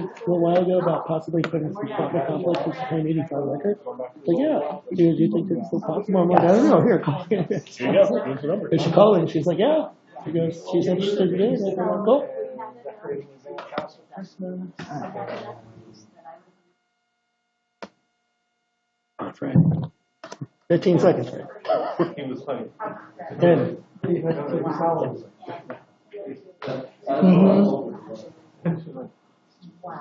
a little while ago about possibly putting some apartment complexes between 85 records? Like, yeah. Do you think it's still possible? I'm like, I don't know. Here, call me. And she called and she's like, yeah. She goes, she's interested in doing it. I'm like, cool. Friday. 15 seconds, right? 15 was funny. 10. Wow.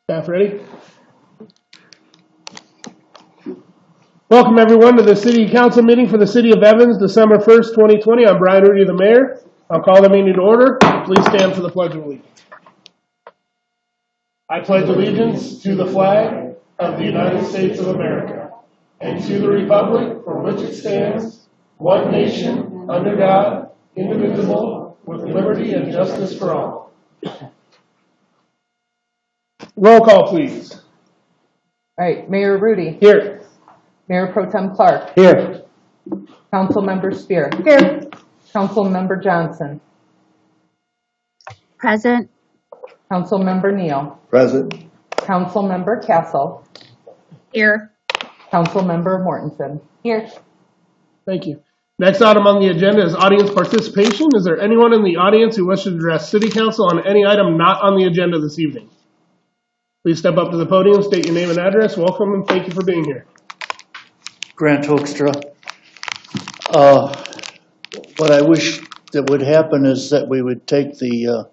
Staff ready? Welcome everyone to the City Council meeting for the City of Evans, December 1st, 2020. I'm Brian Rudy, the Mayor. I'll call the meeting to order. Please stand for the Pledge of Allegiance. I pledge allegiance to the flag of the United States of America and to the republic for which it stands, one nation, under God, indivisible, with liberty and justice for all. Roll call, please. All right, Mayor Rudy. Here. Mayor Pro Tem Clark. Here. Councilmember Spear. Here. Councilmember Johnson. Present. Councilmember Neal. Present. Councilmember Castle. Here. Councilmember Mortensen. Here. Thank you. Next item on the agenda is audience participation. Is there anyone in the audience who wishes to address City Council on any item not on the agenda this evening? Please step up to the podium, state your name and address. Welcome and thank you for being here. Grant Hoekstra. What I wish that would happen is that we would take the,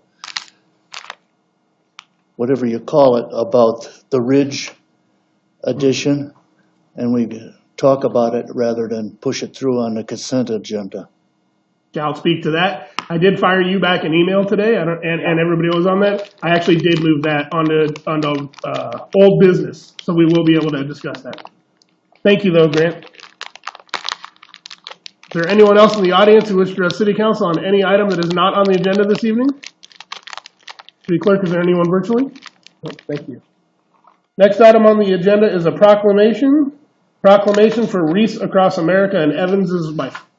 whatever you call it, about the Ridge addition, and we talk about it rather than push it through on the consent agenda. Okay, I'll speak to that. I did fire you back an email today, and everybody was on that. I actually did move that onto old business, so we will be able to discuss that. Thank you, though, Grant. Is there anyone else in the audience who wishes to address City Council on any item that is not on the agenda this evening? City Clerk, is there anyone virtually? No, thank you. Next item on the agenda is a proclamation. Proclamation for Wreaths Across America, and Evans is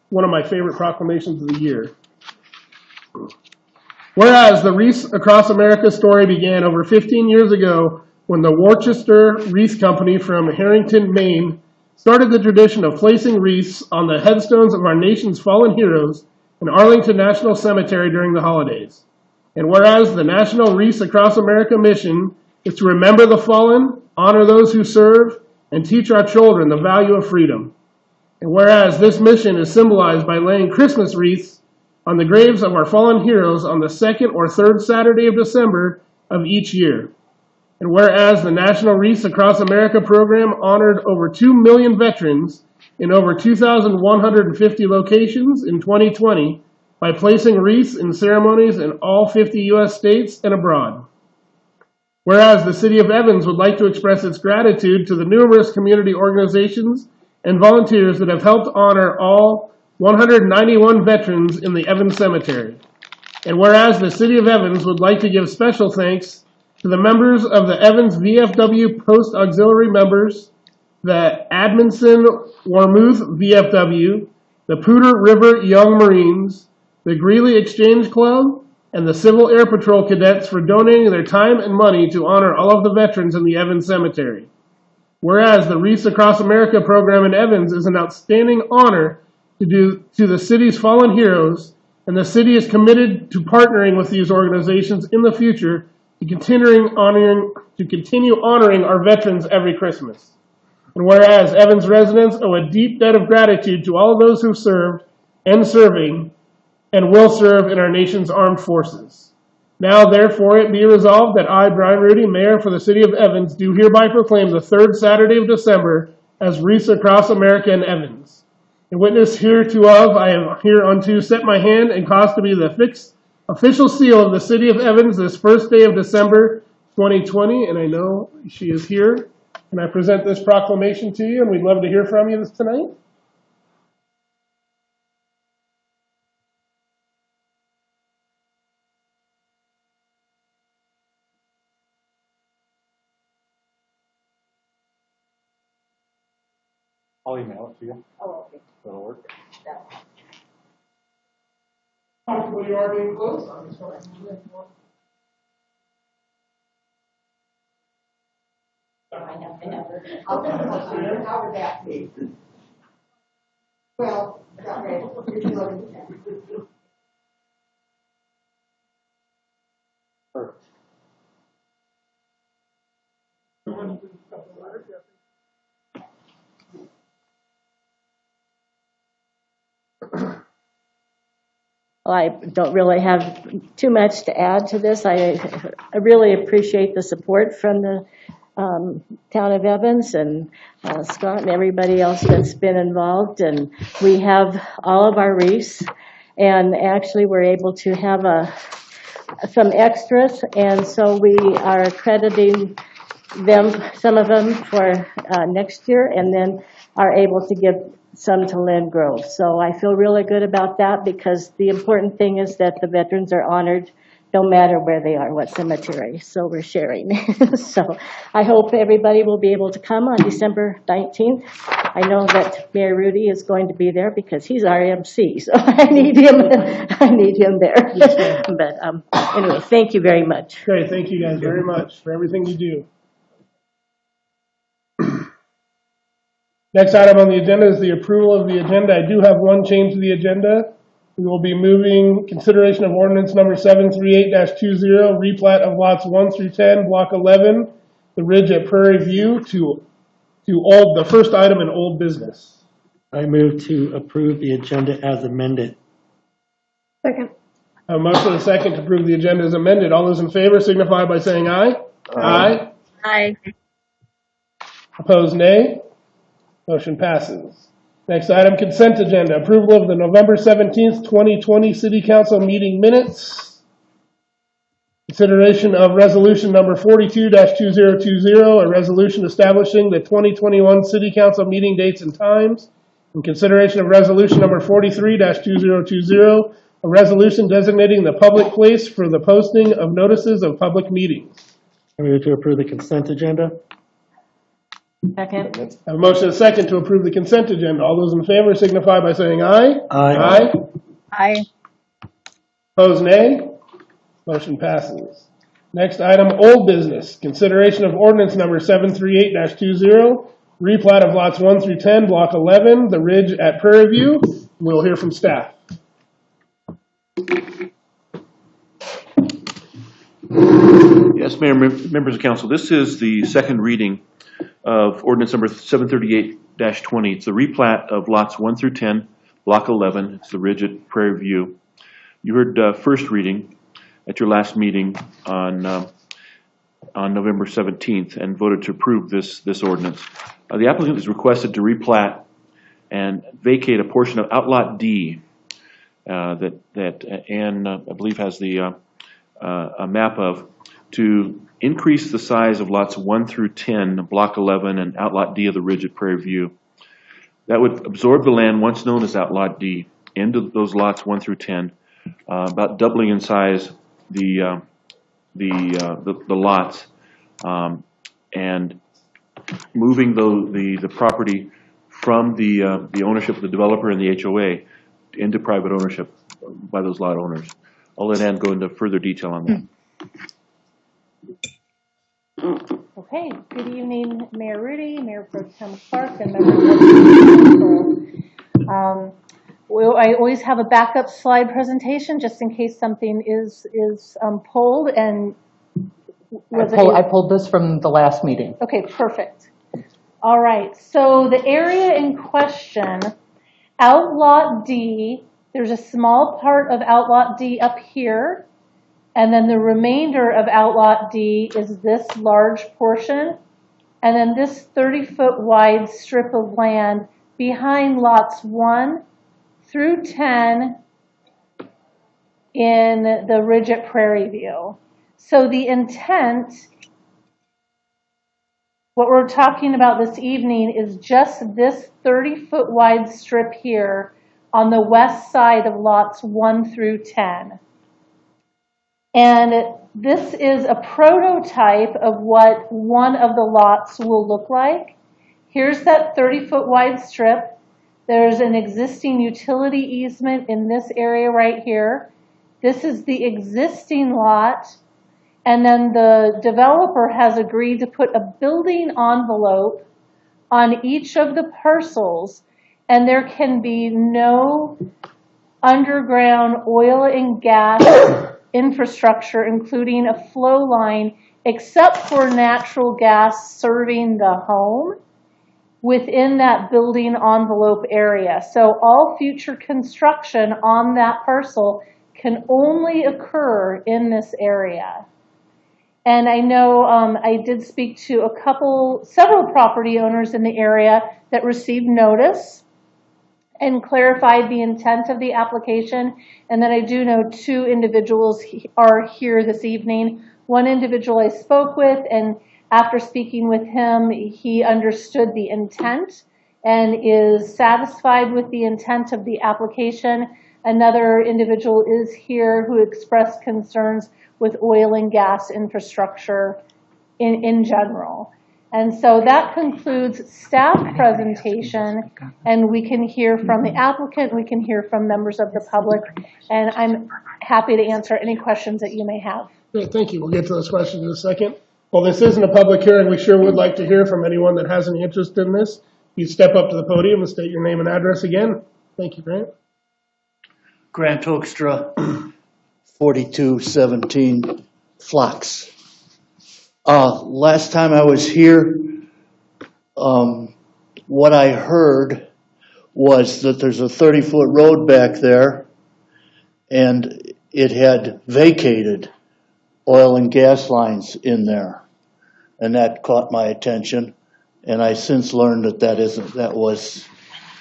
one of my favorite proclamations of the year. Whereas the Wreaths Across America story began over 15 years ago when the Worcester Wreath Company from Harrington, Maine, started the tradition of placing wreaths on the headstones of our nation's fallen heroes in Arlington National Cemetery during the holidays. And whereas the National Wreaths Across America mission is to remember the fallen, honor those who serve, and teach our children the value of freedom. And whereas this mission is symbolized by laying Christmas wreaths on the graves of our fallen heroes on the second or third Saturday of December of each year. And whereas the National Wreaths Across America program honored over 2 million veterans in over 2,150 locations in 2020 by placing wreaths in ceremonies in all 50 U.S. states and abroad. Whereas the City of Evans would like to express its gratitude to the numerous community organizations and volunteers that have helped honor all 191 veterans in the Evans Cemetery. And whereas the City of Evans would like to give special thanks to the members of the Evans VFW Post Auxiliary members, the Admonson Warmouth VFW, the Poudre River Young Marines, the Greeley Exchange Club, and the Civil Air Patrol cadets for donating their time and money to honor all of the veterans in the Evans Cemetery. Whereas the Wreaths Across America program in Evans is an outstanding honor to the city's fallen heroes, and the city is committed to partnering with these organizations in the future to continue honoring our veterans every Christmas. And whereas Evans residents owe a deep debt of gratitude to all of those who served and serving and will serve in our nation's armed forces. Now, therefore, it be resolved that I, Brian Rudy, Mayor for the City of Evans, do hereby proclaim the third Saturday of December as Wreaths Across America in Evans. In witness hereof, I am hereunto set my hand and cause to be the fixed official seal of the City of Evans this first day of December 2020, and I know she is here. And I present this proclamation to you, and we'd love to hear from you tonight. I'll email it to you. Oh, okay. That'll work. Yeah. Well, you are being close. I'm just going to. I know. How would that be? Well, okay. Well, I don't really have too much to add to this. I really appreciate the support from the town of Evans and Scott and everybody else that's been involved. And we have all of our wreaths, and actually we're able to have some extras, and so we are crediting them, some of them for next year, and then are able to give some to Lynn Grove. So I feel really good about that, because the important thing is that the veterans are honored no matter where they are, what cemetery. So we're sharing. So I hope everybody will be able to come on December 19th. I know that Mayor Rudy is going to be there because he's our MC, so I need him there. But anyway, thank you very much. Great, thank you guys very much for everything you do. Next item on the agenda is the approval of the agenda. I do have one change to the agenda. We will be moving consideration of ordinance number 738-20, replat of lots 1 through 10, block 11, the ridge at Prairie View, to the first item in old business. I move to approve the agenda as amended. Second. A motion and a second to approve the agenda as amended. All those in favor signify by saying aye. Aye. Aye. Opposed, nay. Motion passes. Next item, consent agenda. Approval of the November 17th, 2020 City Council meeting minutes. Consideration of resolution number 42-2020, a resolution establishing the 2021 City Council meeting dates and times. And consideration of resolution number 43-2020, a resolution designating the public place for the posting of notices of public meetings. I move to approve the consent agenda. Second. I have a motion and a second to approve the consent agenda. All those in favor signify by saying aye. Aye. Aye. Opposed, nay. Motion passes. Next item, old business. Consideration of ordinance number 738-20, replat of lots 1 through 10, block 11, the ridge at Prairie View. We'll hear from staff. Yes, Mayor, members of council, this is the second reading of ordinance number 738-20. It's the replat of lots 1 through 10, block 11. It's the ridge at Prairie View. You heard first reading at your last meeting on November 17th and voted to approve this ordinance. The applicant is requested to replat and vacate a portion of Outlot D that Ann, I believe, has the a map of, to increase the size of lots 1 through 10, block 11, and Outlot D of the ridge at Prairie View. That would absorb the land once known as Outlot D into those lots 1 through 10, about doubling in size the lots, and moving the property from the ownership of the developer and the HOA into private ownership by those lot owners. I'll let Ann go into further detail on that. Okay, good evening, Mayor Rudy, Mayor Pro Tem Clark, and members of the council. I always have a backup slide presentation just in case something is pulled. And I pulled this from the last meeting. Okay, perfect. All right, so the area in question, Outlot D, there's a small part of Outlot D up here, and then the remainder of Outlot D is this large portion, and then this 30-foot wide strip of land behind lots 1 through 10 in the ridge at Prairie View. So the intent, what we're talking about this evening, is just this 30-foot wide strip here on the west side of lots 1 through 10. And this is a prototype of what one of the lots will look like. Here's that 30-foot wide strip. There's an existing utility easement in this area right here. This is the existing lot. And then the developer has agreed to put a building envelope on each of the parcels, and there can be no underground oil and gas infrastructure, including a flow line, except for natural gas serving the home within that building envelope area. So all future construction on that parcel can only occur in this area. And I know I did speak to several property owners in the area that received notice and clarified the intent of the application. And then I do know 2 individuals are here this evening. One individual I spoke with, and after speaking with him, he understood the intent and is satisfied with the intent of the application. Another individual is here who expressed concerns with oil and gas infrastructure in general. And so that concludes staff presentation, and we can hear from the applicant, we can hear from members of the public, and I'm happy to answer any questions that you may have. Great, thank you. We'll get to those questions in a second. Well, this isn't a public hearing. We sure would like to hear from anyone that has any interest in this. You step up to the podium and state your name and address again. Thank you, Grant. Grant Hoekstra, 4217 Phlox. Last time I was here, what I heard was that there's a 30-foot road back there, and it had vacated oil and gas lines in there. And that caught my attention, and I since learned that that was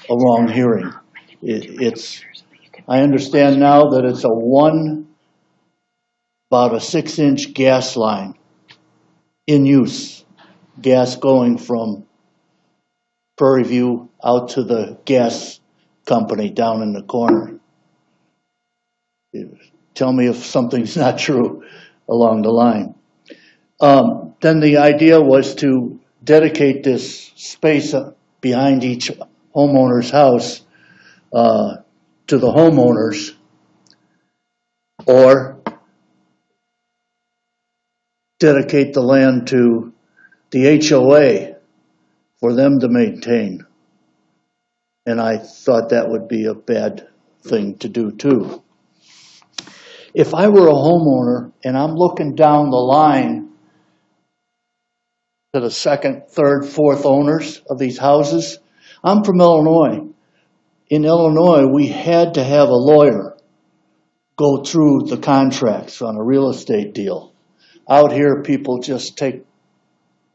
a wrong hearing. I understand now that it's about a 6-inch gas line in use, gas going from Prairie View out to the gas company down in the corner. Tell me if something's not true along the line. Then the idea was to dedicate this space behind each homeowner's house to the homeowners, or dedicate the land to the HOA for them to maintain. And I thought that would be a bad thing to do too. If I were a homeowner and I'm looking down the line to the 2nd, 3rd, 4th owners of these houses, I'm from Illinois. In Illinois, we had to have a lawyer go through the contracts on a real estate deal. Out here, people just take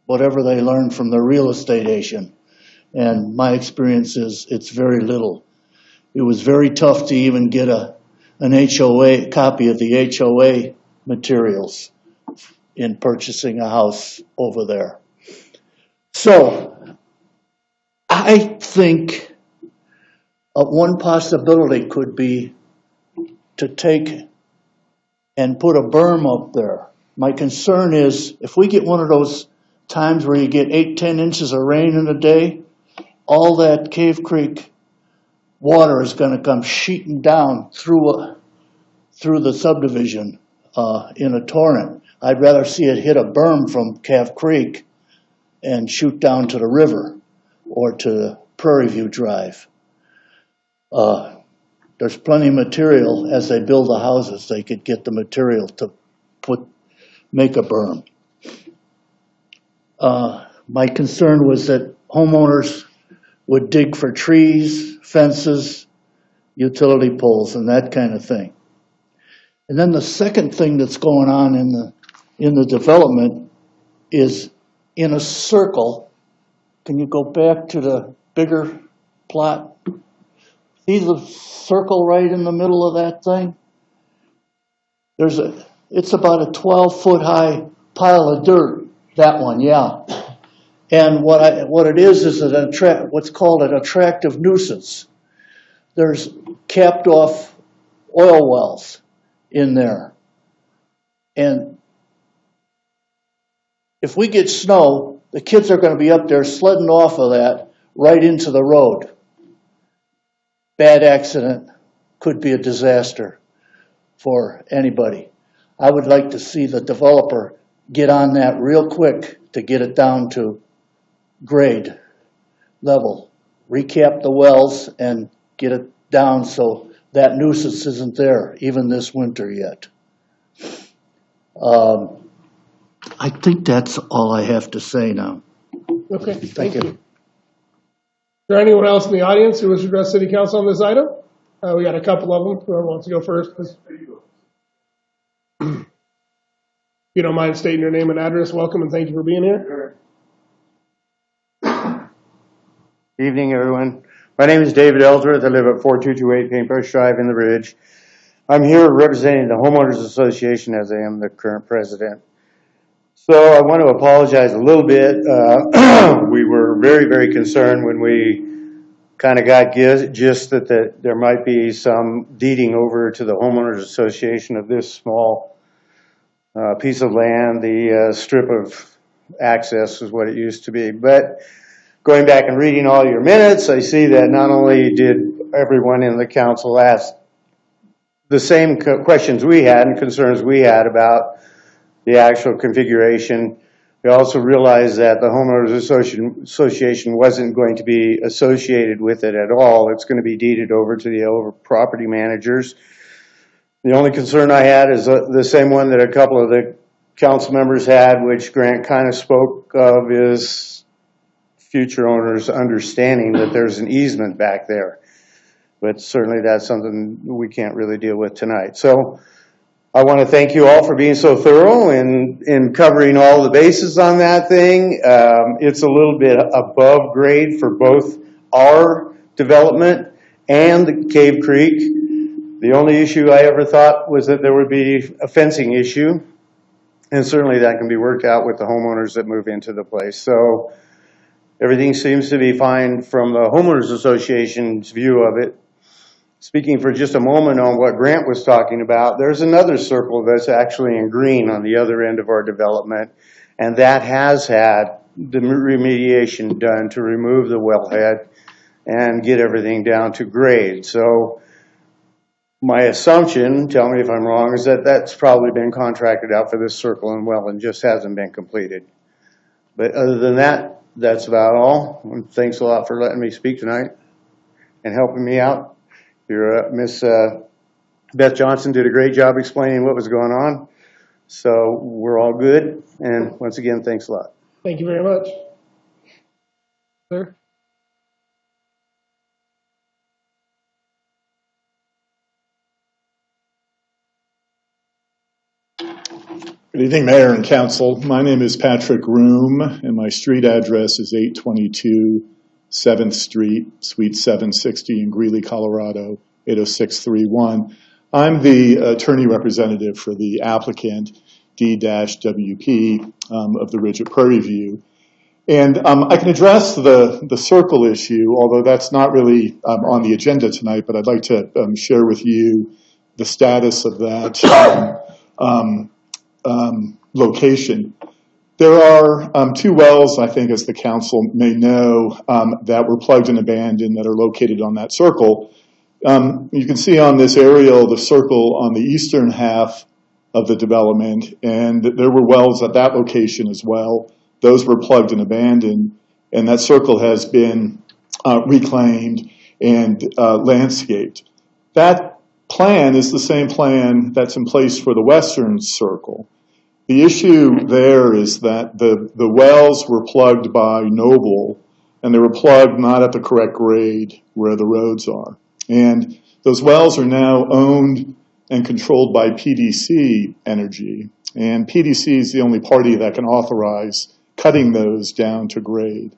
whatever they learn from their real estate agent. And my experience is it's very little. It was very tough to even get an HOA, copy of the HOA materials in purchasing a house over there. So I think one possibility could be to take and put a berm up there. My concern is if we get one of those times where you get 8-10 inches of rain in a day, all that Cave Creek water is going to come sheeting down through the subdivision in a torrent. I'd rather see it hit a berm from Cave Creek and shoot down to the river or to Prairie View Drive. There's plenty of material as they build the houses. They could get the material to make a berm. My concern was that homeowners would dig for trees, fences, utility poles, and that kind of thing. And then the second thing that's going on in the development is in a circle. Can you go back to the bigger plot? See the circle right in the middle of that thing? It's about a 12-foot high pile of dirt. That one, yeah. And what it is what's called an attractive nuisance. There's capped off oil wells in there. And if we get snow, the kids are going to be up there sledding off of that right into the road. Bad accident, could be a disaster. for anybody. I would like to see the developer get on that real quick to get it down to grade level. Recap the wells and get it down so that nuisance isn't there, even this winter yet. I think that's all I have to say now. Okay, thank you. Is there anyone else in the audience who wishes to address City Council on this item? We got a couple of them. Whoever wants to go first, please. If you don't mind stating your name and address, welcome and thank you for being here. Evening, everyone. My name is David Ellsworth. I live at 4228 Paintbrush Drive in the Ridge. I'm here representing the Homeowners Association as I am the current president. So I want to apologize a little bit. We were very, very concerned when we kind of got gist that there might be some deeding over to the Homeowners Association of this small piece of land. The strip of access is what it used to be. But going back and reading all your minutes, I see that not only did everyone in the council ask the same questions we had and concerns we had about the actual configuration, we also realized that the Homeowners Association wasn't going to be associated with it at all. It's going to be deeded over to the property managers. The only concern I had is the same one that a couple of the council members had, which Grant kind of spoke of, is future owners understanding that there's an easement back there. But certainly that's something we can't really deal with tonight. So I want to thank you all for being so thorough in covering all the bases on that thing. It's a little bit above grade for both our development and the Cave Creek. The only issue I ever thought was that there would be a fencing issue, and certainly that can be worked out with the homeowners that move into the place. So everything seems to be fine from the Homeowners Association's view of it. Speaking for just a moment on what Grant was talking about, there's another circle that's actually in green on the other end of our development, and that has had the remediation done to remove the wellhead and get everything down to grade. So my assumption, tell me if I'm wrong, is that that's probably been contracted out for this circle and well and just hasn't been completed. But other than that, that's about all. And thanks a lot for letting me speak tonight and helping me out. Your Miss Beth Johnson did a great job explaining what was going on. So we're all good. And once again, thanks a lot. Thank you very much. Sir? Good evening, Mayor and Council. My name is Patrick Room, and my street address is 822 7th Street, Suite 760 in Greeley, Colorado, 80631. I'm the attorney representative for the applicant, D-WP, of the Ridge at Prairie View. And I can address the circle issue, although that's not really on the agenda tonight, but I'd like to share with you the status of that location. There are two wells, I think, as the council may know, that were plugged and abandoned that are located on that circle. You can see on this aerial the circle on the eastern half of the development, and there were wells at that location as well. Those were plugged and abandoned, and that circle has been reclaimed and landscaped. That plan is the same plan that's in place for the western circle. The issue there is that the wells were plugged by Noble, and they were plugged not at the correct grade where the roads are. And those wells are now owned and controlled by PDC Energy, and PDC is the only party that can authorize cutting those down to grade.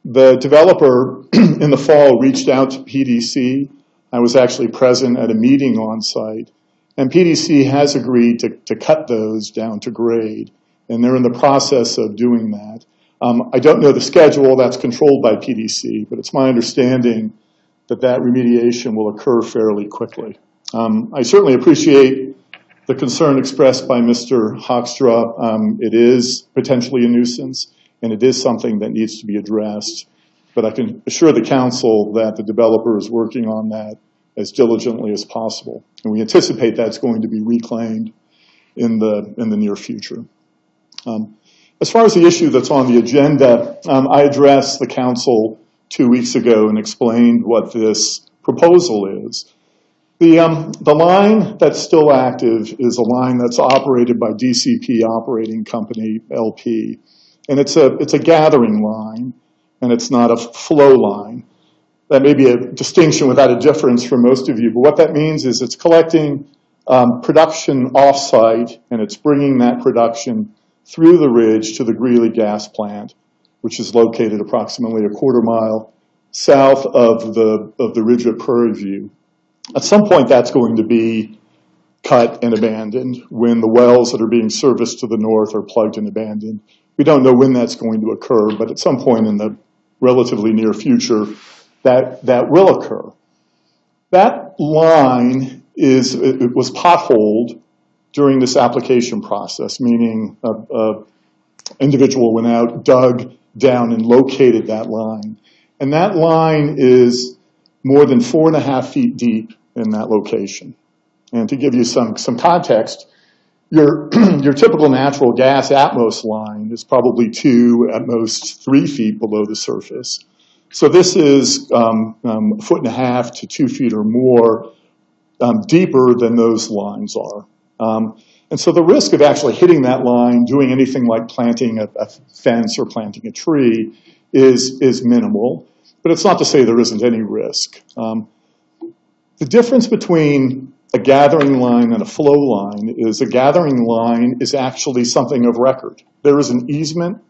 The developer in the fall reached out to PDC. I was actually present at a meeting on site. And PDC has agreed to cut those down to grade, and they're in the process of doing that. I don't know the schedule, that's controlled by PDC, but it's my understanding that that remediation will occur fairly quickly. I certainly appreciate the concern expressed by Mr. Hoekstra. It is potentially a nuisance, and it is something that needs to be addressed. But I can assure the council that the developer is working on that as diligently as possible. And we anticipate that's going to be reclaimed in the near future. As far as the issue that's on the agenda, I addressed the council 2 weeks ago and explained what this proposal is. The line that's still active is a line that's operated by DCP Operating Company, LP. And it's a gathering line, and it's not a flow line. That may be a distinction without a difference for most of you, but what that means is it's collecting production off-site, and it's bringing that production through the ridge to the Greeley gas plant, which is located approximately a quarter mile south of the ridge at Prairie View. At some point, that's going to be cut and abandoned when the wells that are being serviced to the north are plugged and abandoned. We don't know when that's going to occur, but at some point in the relatively near future, that will occur. That line it was potholed during this application process, meaning an individual went out, dug down, and located that line. And that line is more than 4.5 feet deep in that location. And to give you some context, your typical natural gas Atmos line is probably 2, at most 3 feet below the surface. So this is 1.5 feet to 2 feet or more deeper than those lines are. And so the risk of actually hitting that line, doing anything like planting a fence or planting a tree is minimal. But it's not to say there isn't any risk. The difference between a gathering line and a flow line is a gathering line is actually something of record. There is an easement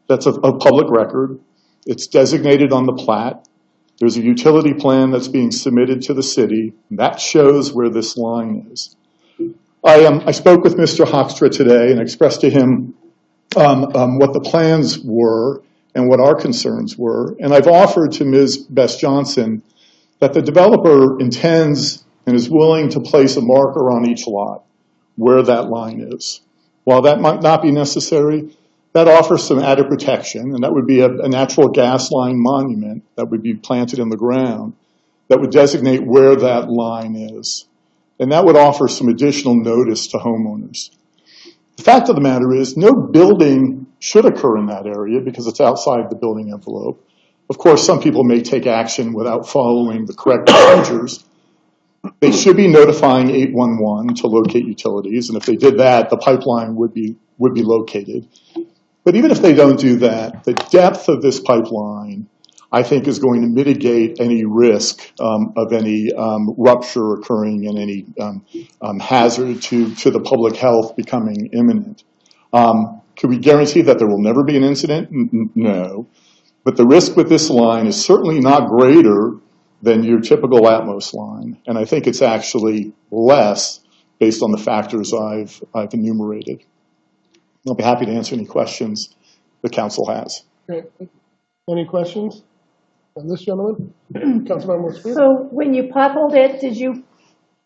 that's of public record. It's designated on the plat. There's a utility plan that's being submitted to the city. That shows where this line is. I spoke with Mr. Hoekstra today and expressed to him what the plans were and what our concerns were. And I've offered to Ms. Bess Johnson that the developer intends and is willing to place a marker on each lot where that line is. While that might not be necessary, that offers some added protection, and that would be a natural gas line monument that would be planted in the ground that would designate where that line is. And that would offer some additional notice to homeowners. The fact of the matter is no building should occur in that area because it's outside the building envelope. Of course, some people may take action without following the correct procedures. They should be notifying 811 to locate utilities, and if they did that, the pipeline would be located. But even if they don't do that, the depth of this pipeline, I think, is going to mitigate any risk of any rupture occurring and any hazard to the public health becoming imminent. Can we guarantee that there will never be an incident? No. But the risk with this line is certainly not greater than your typical Atmos line. And I think it's actually less based on the factors I've enumerated. I'll be happy to answer any questions the council has. Okay. Any questions on this gentleman? Councilmember Spear? So when you potholed it, did you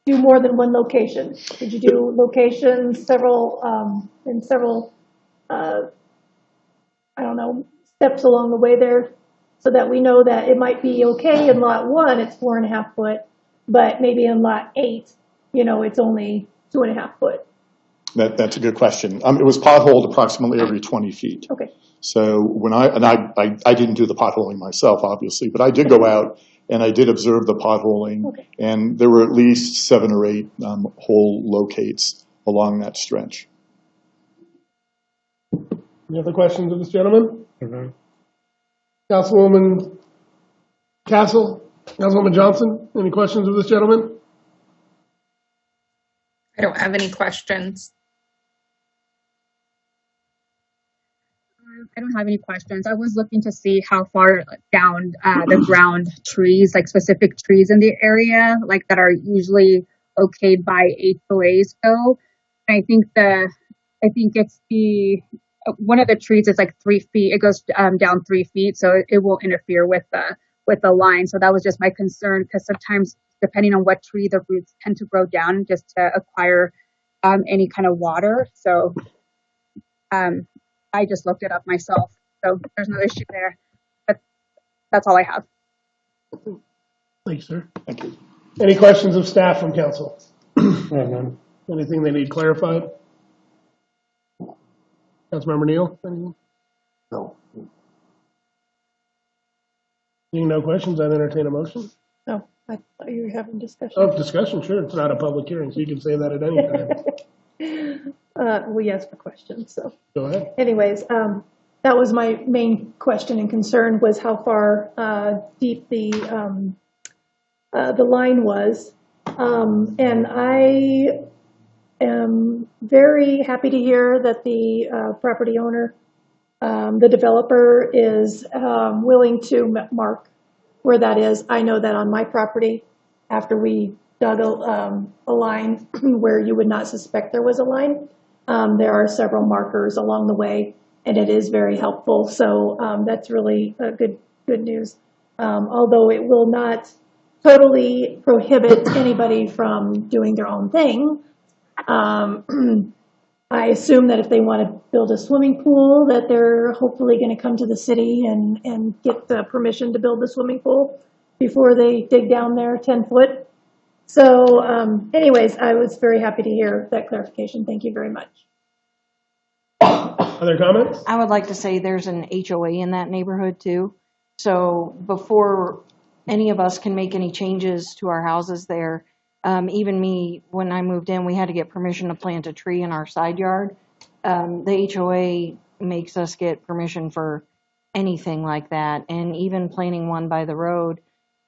do more than one location? Did you do locations, several, I don't know, steps along the way there so that we know that it might be okay in lot 1, it's 4.5 foot, but maybe in lot 8, it's only 2.5 foot? That's a good question. It was potholed approximately every 20 feet. Okay. So when I didn't do the potholing myself, obviously, but I did go out and I did observe the potholing, okay. And there were at least 7 or 8 hole locates along that stretch. Any other questions of this gentleman? Mm-hmm. Councilwoman Castle, Councilwoman Johnson, any questions of this gentleman? I don't have any questions. I don't have any questions. I was looking to see how far down the ground trees, like specific trees in the area, like that are usually okayed by HOAs go. And I think it's one of the trees is like 3 feet. It goes down 3 feet, so it won't interfere with the line. So that was just my concern, because sometimes depending on what tree, the roots tend to grow down just to acquire any kind of water. So I just looked it up myself. So there's no issue there. But that's all I have. Thanks, sir. Thank you. Any questions of staff from council? None. Anything they need clarified? Councilmember Neal, anything? No. Seeing no questions, I'd entertain a motion. Oh, I thought you were having discussion. Oh, discussion, sure. It's not a public hearing, so you can say that at any time. We asked for questions, so. Go ahead. Anyways, that was my main question and concern was how far deep the line was. And I am very happy to hear that the property owner, the developer, is willing to mark where that is. I know that on my property, after we dug a line where you would not suspect there was a line, there are several markers along the way, and it is very helpful. So that's really good news. Although it will not totally prohibit anybody from doing their own thing. I assume that if they want to build a swimming pool, that they're hopefully going to come to the city and get the permission to build the swimming pool before they dig down there 10 foot. So anyways, I was very happy to hear that clarification. Thank you very much. Other comments? I would like to say there's an HOA in that neighborhood too. So before any of us can make any changes to our houses there, even me, when I moved in, we had to get permission to plant a tree in our side yard. The HOA makes us get permission for anything like that. And even planting one by the road,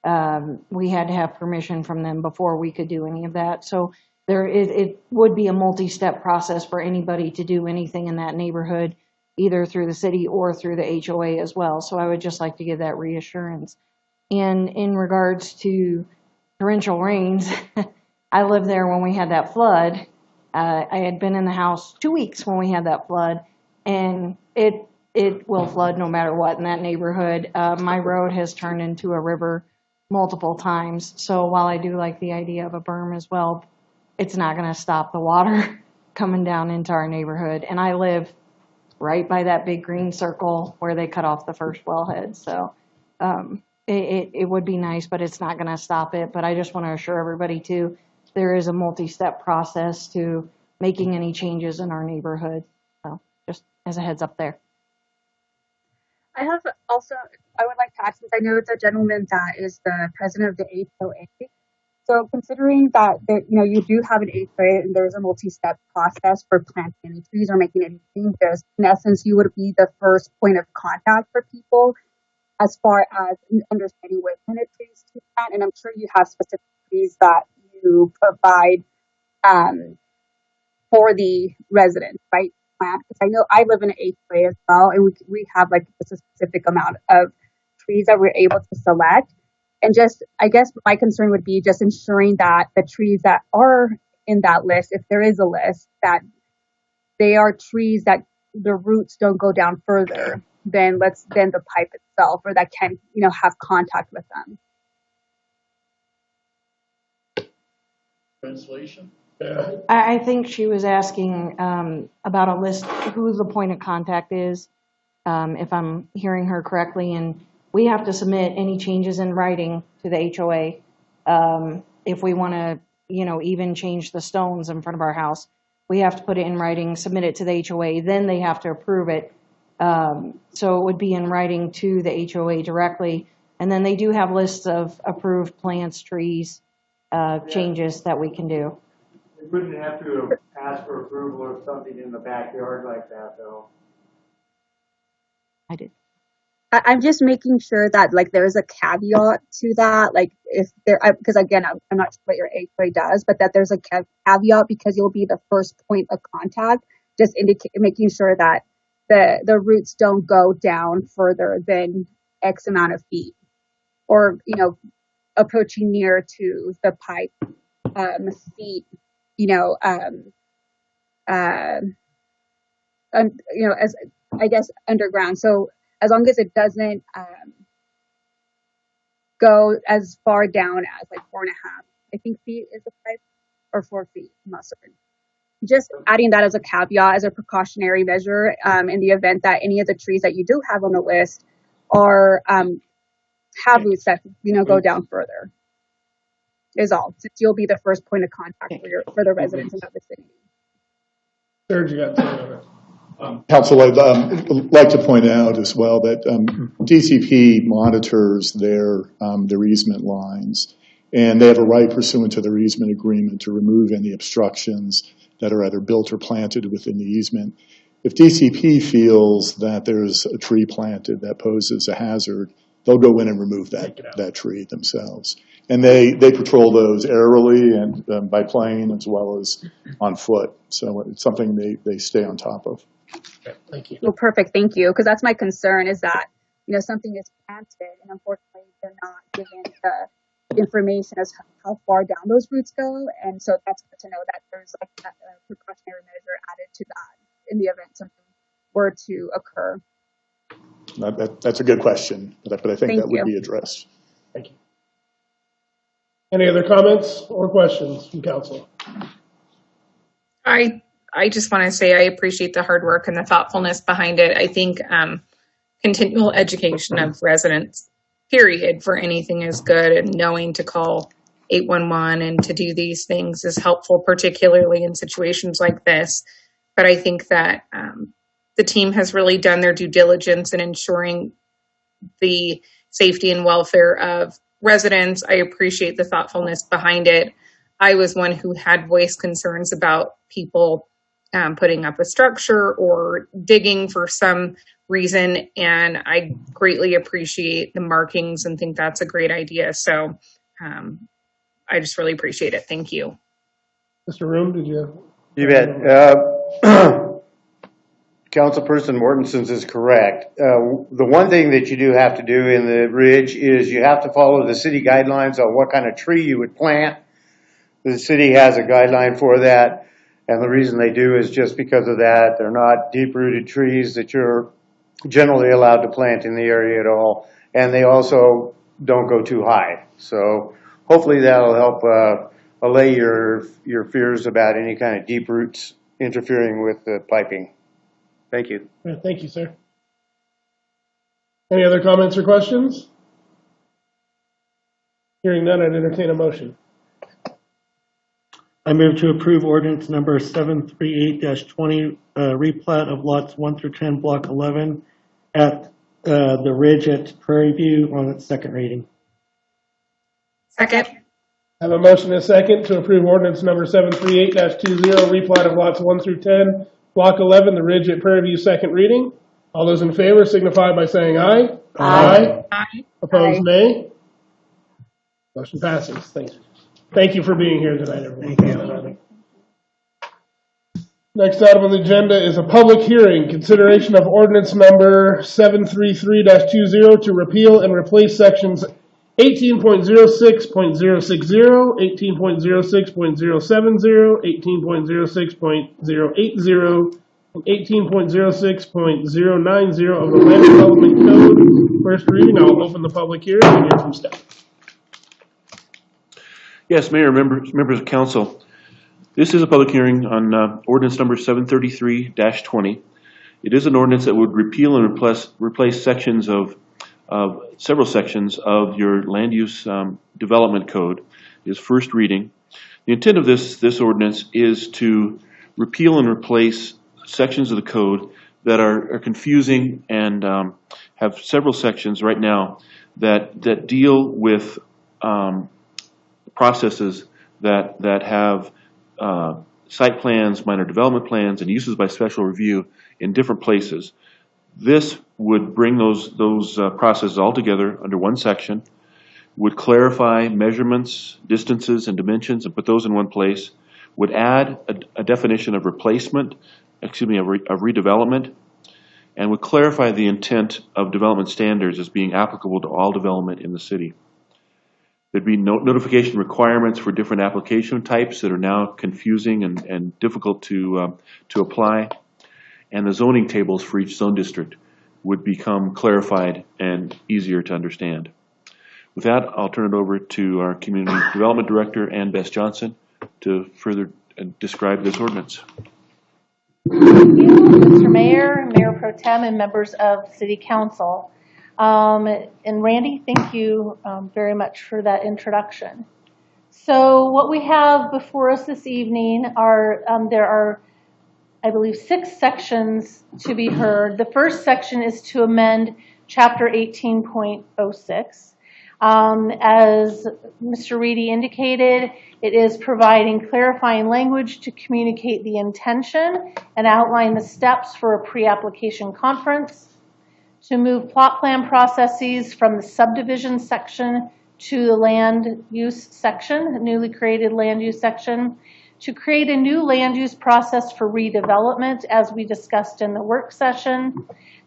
we had to have permission from them before we could do any of that. So it would be a multi-step process for anybody to do anything in that neighborhood, either through the city or through the HOA as well. So I would just like to give that reassurance. And in regards to torrential rains, I lived there when we had that flood. I had been in the house 2 weeks when we had that flood, and it will flood no matter what in that neighborhood. My road has turned into a river multiple times. So while I do like the idea of a berm as well, it's not going to stop the water coming down into our neighborhood. And I live right by that big green circle where they cut off the first wellhead. So it would be nice, but it's not going to stop it. But I just want to assure everybody too, there is a multi-step process to making any changes in our neighborhood. So just as a heads up there. I would like to add, since I know the gentleman that is the president of the HOA. So considering that you do have an HOA and there's a multi-step process for planting any trees or making any changes, in essence, you would be the first point of contact for people as far as understanding what kind of trees to plant. And I'm sure you have specific trees that you provide for the residents, right? Because I know I live in an HOA as well, and we have like just a specific amount of trees that we're able to select. And just, I guess my concern would be just ensuring that the trees that are in that list, if there is a list, that they are trees that the roots don't go down further than the pipe itself, or that can, have contact with them. Translation? I think she was asking about a list, who the point of contact is, if I'm hearing her correctly. And we have to submit any changes in writing to the HOA. If we want to, even change the stones in front of our house, we have to put it in writing, submit it to the HOA, then they have to approve it. So it would be in writing to the HOA directly. And then they do have lists of approved plants, trees, changes that we can do. You wouldn't have to ask for approval of something in the backyard like that, though. I did. I'm just making sure that there's a caveat to that, if there, because again, I'm not sure what your HOA does, but that there's a caveat because you'll be the first point of contact, just making sure that the roots don't go down further than X amount of feet, or approaching near to the pipe feet, as I guess underground. So as long as it doesn't go as far down as 4.5, I think, feet is the pipe, or 4 feet, I'm not certain. Just adding that as a caveat, as a precautionary measure, in the event that any of the trees that you do have on the list are have roots that go down further. is all, since you'll be the first point of contact for the residents of the city. Serge, you got something on that? Council, I'd like to point out as well that DCP monitors their easement lines, and they have a right pursuant to their easement agreement to remove any obstructions that are either built or planted within the easement. If DCP feels that there's a tree planted that poses a hazard, they'll go in and remove that tree themselves. And they patrol those aerially and by plane as well as on foot. So it's something they stay on top of. Okay, thank you. Well, perfect, thank you. Because that's my concern, is that, you know, something is planted and unfortunately they're not given the information as how far down those roots go. And so that's good to know that there's like a precautionary measure added to that in the event something were to occur. That's a good question, but I think Thank that would you. be addressed. Thank you. Any other comments or questions from council? I just want to say I appreciate the hard work and the thoughtfulness behind it. I think continual education of residents, period, for anything is good, and knowing to call 811 and to do these things is helpful, particularly in situations like this. But I think that the team has really done their due diligence in ensuring the safety and welfare of residents. I appreciate the thoughtfulness behind it. I was one who had voiced concerns about people putting up a structure or digging for some reason, and I greatly appreciate the markings and think that's a great idea. So I just really appreciate it. Thank you. Mr. Room, did you? You bet. Councilperson Mortensen is correct. The one thing that you do have to do in the ridge is you have to follow the city guidelines on what kind of tree you would plant. The city has a guideline for that, and the reason they do is just because of that. They're not deep-rooted trees that you're generally allowed to plant in the area at all, and they also don't go too high. So hopefully that'll help allay your fears about any kind of deep roots interfering with the piping. Thank you. Yeah, thank you, sir. Any other comments or questions? Hearing none, I'd entertain a motion. I move to approve ordinance number 738-20, replat of lots 1 through 10, block 11 at the Ridge at Prairie View on its second reading. Second. I have a motion and a second to approve ordinance number 738-20, replat of lots 1 through 10, block 11, the Ridge at Prairie View, second reading. All those in favor signify by saying aye. Aye. Aye. Opposed, Aye. nay. Motion passes. Thanks. Thank you for being here tonight, everyone. Next item on the agenda is a public hearing, consideration of ordinance number 733-20 to repeal and replace sections 18.06.060, 18.06.070, 18.06.080, and 18.06.090 of the Land Development Code. First reading, I will open the public hearing and hear from staff. Yes, Mayor, members of council. This is a public hearing on ordinance number 733-20. It is an ordinance that would repeal and replace sections of several sections of your land use development code. It is first reading. The intent of this ordinance is to repeal and replace sections of the code that are confusing and have several sections right now that deal with processes that have site plans, minor development plans, and uses by special review in different places. This would bring those processes all together under one section, would clarify measurements, distances, and dimensions, and put those in one place, would add a definition of replacement, of redevelopment, and would clarify the intent of development standards as being applicable to all development in the city. There'd be notification requirements for different application types that are now confusing and difficult to apply. And the zoning tables for each zone district would become clarified and easier to understand. With that, I'll turn it over to our Community Development Director, Ann Bess Johnson, to further describe this ordinance. Thank you, Mr. Mayor, Mayor Pro Tem, and members of City Council. And Randy, thank you very much for that introduction. So what we have before us this evening are, there are, I believe, 6 sections to be heard. The first section is to amend Chapter 18.06. As Mr. Reedy indicated, it is providing clarifying language to communicate the intention and outline the steps for a pre-application conference, to move plot plan processes from the subdivision section to the land use section, the newly created land use section, to create a new land use process for redevelopment, as we discussed in the work session,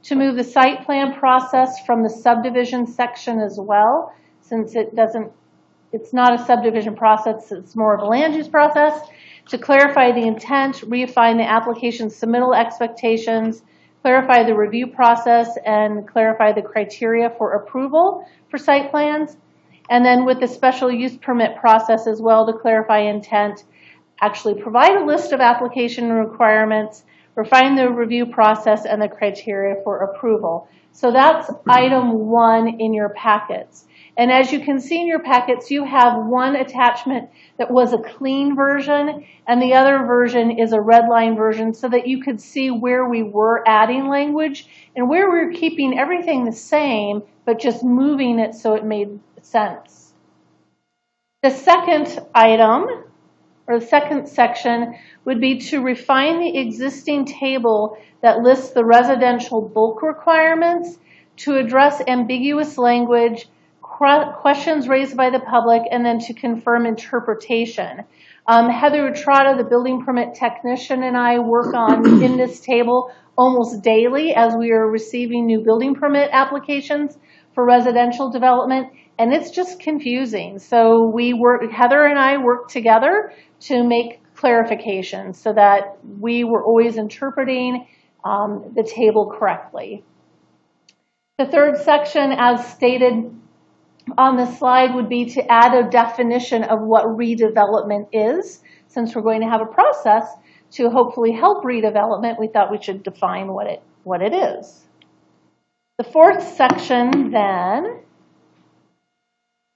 to move the site plan process from the subdivision section as well, since it's not a subdivision process, it's more of a land use process, to clarify the intent, refine the application submittal expectations, clarify the review process, and clarify the criteria for approval for site plans. And then with the special use permit process as well, to clarify intent, actually provide a list of application requirements, refine the review process, and the criteria for approval. So that's item 1 in your packets. And as you can see in your packets, you have one attachment that was a clean version, and the other version is a red line version, so that you could see where we were adding language and where we were keeping everything the same, but just moving it so it made sense. The second item, or the second section, would be to refine the existing table that lists the residential bulk requirements to address ambiguous language, questions raised by the public, and then to confirm interpretation. Heather Utrata, the building permit technician, and I work in this table almost daily as we are receiving new building permit applications for residential development, and it's just confusing. So Heather and I work together to make clarifications so that we were always interpreting the table correctly. The third section, as stated on the slide, would be to add a definition of what redevelopment is. Since we're going to have a process to hopefully help redevelopment, we thought we should define what it is. The fourth section then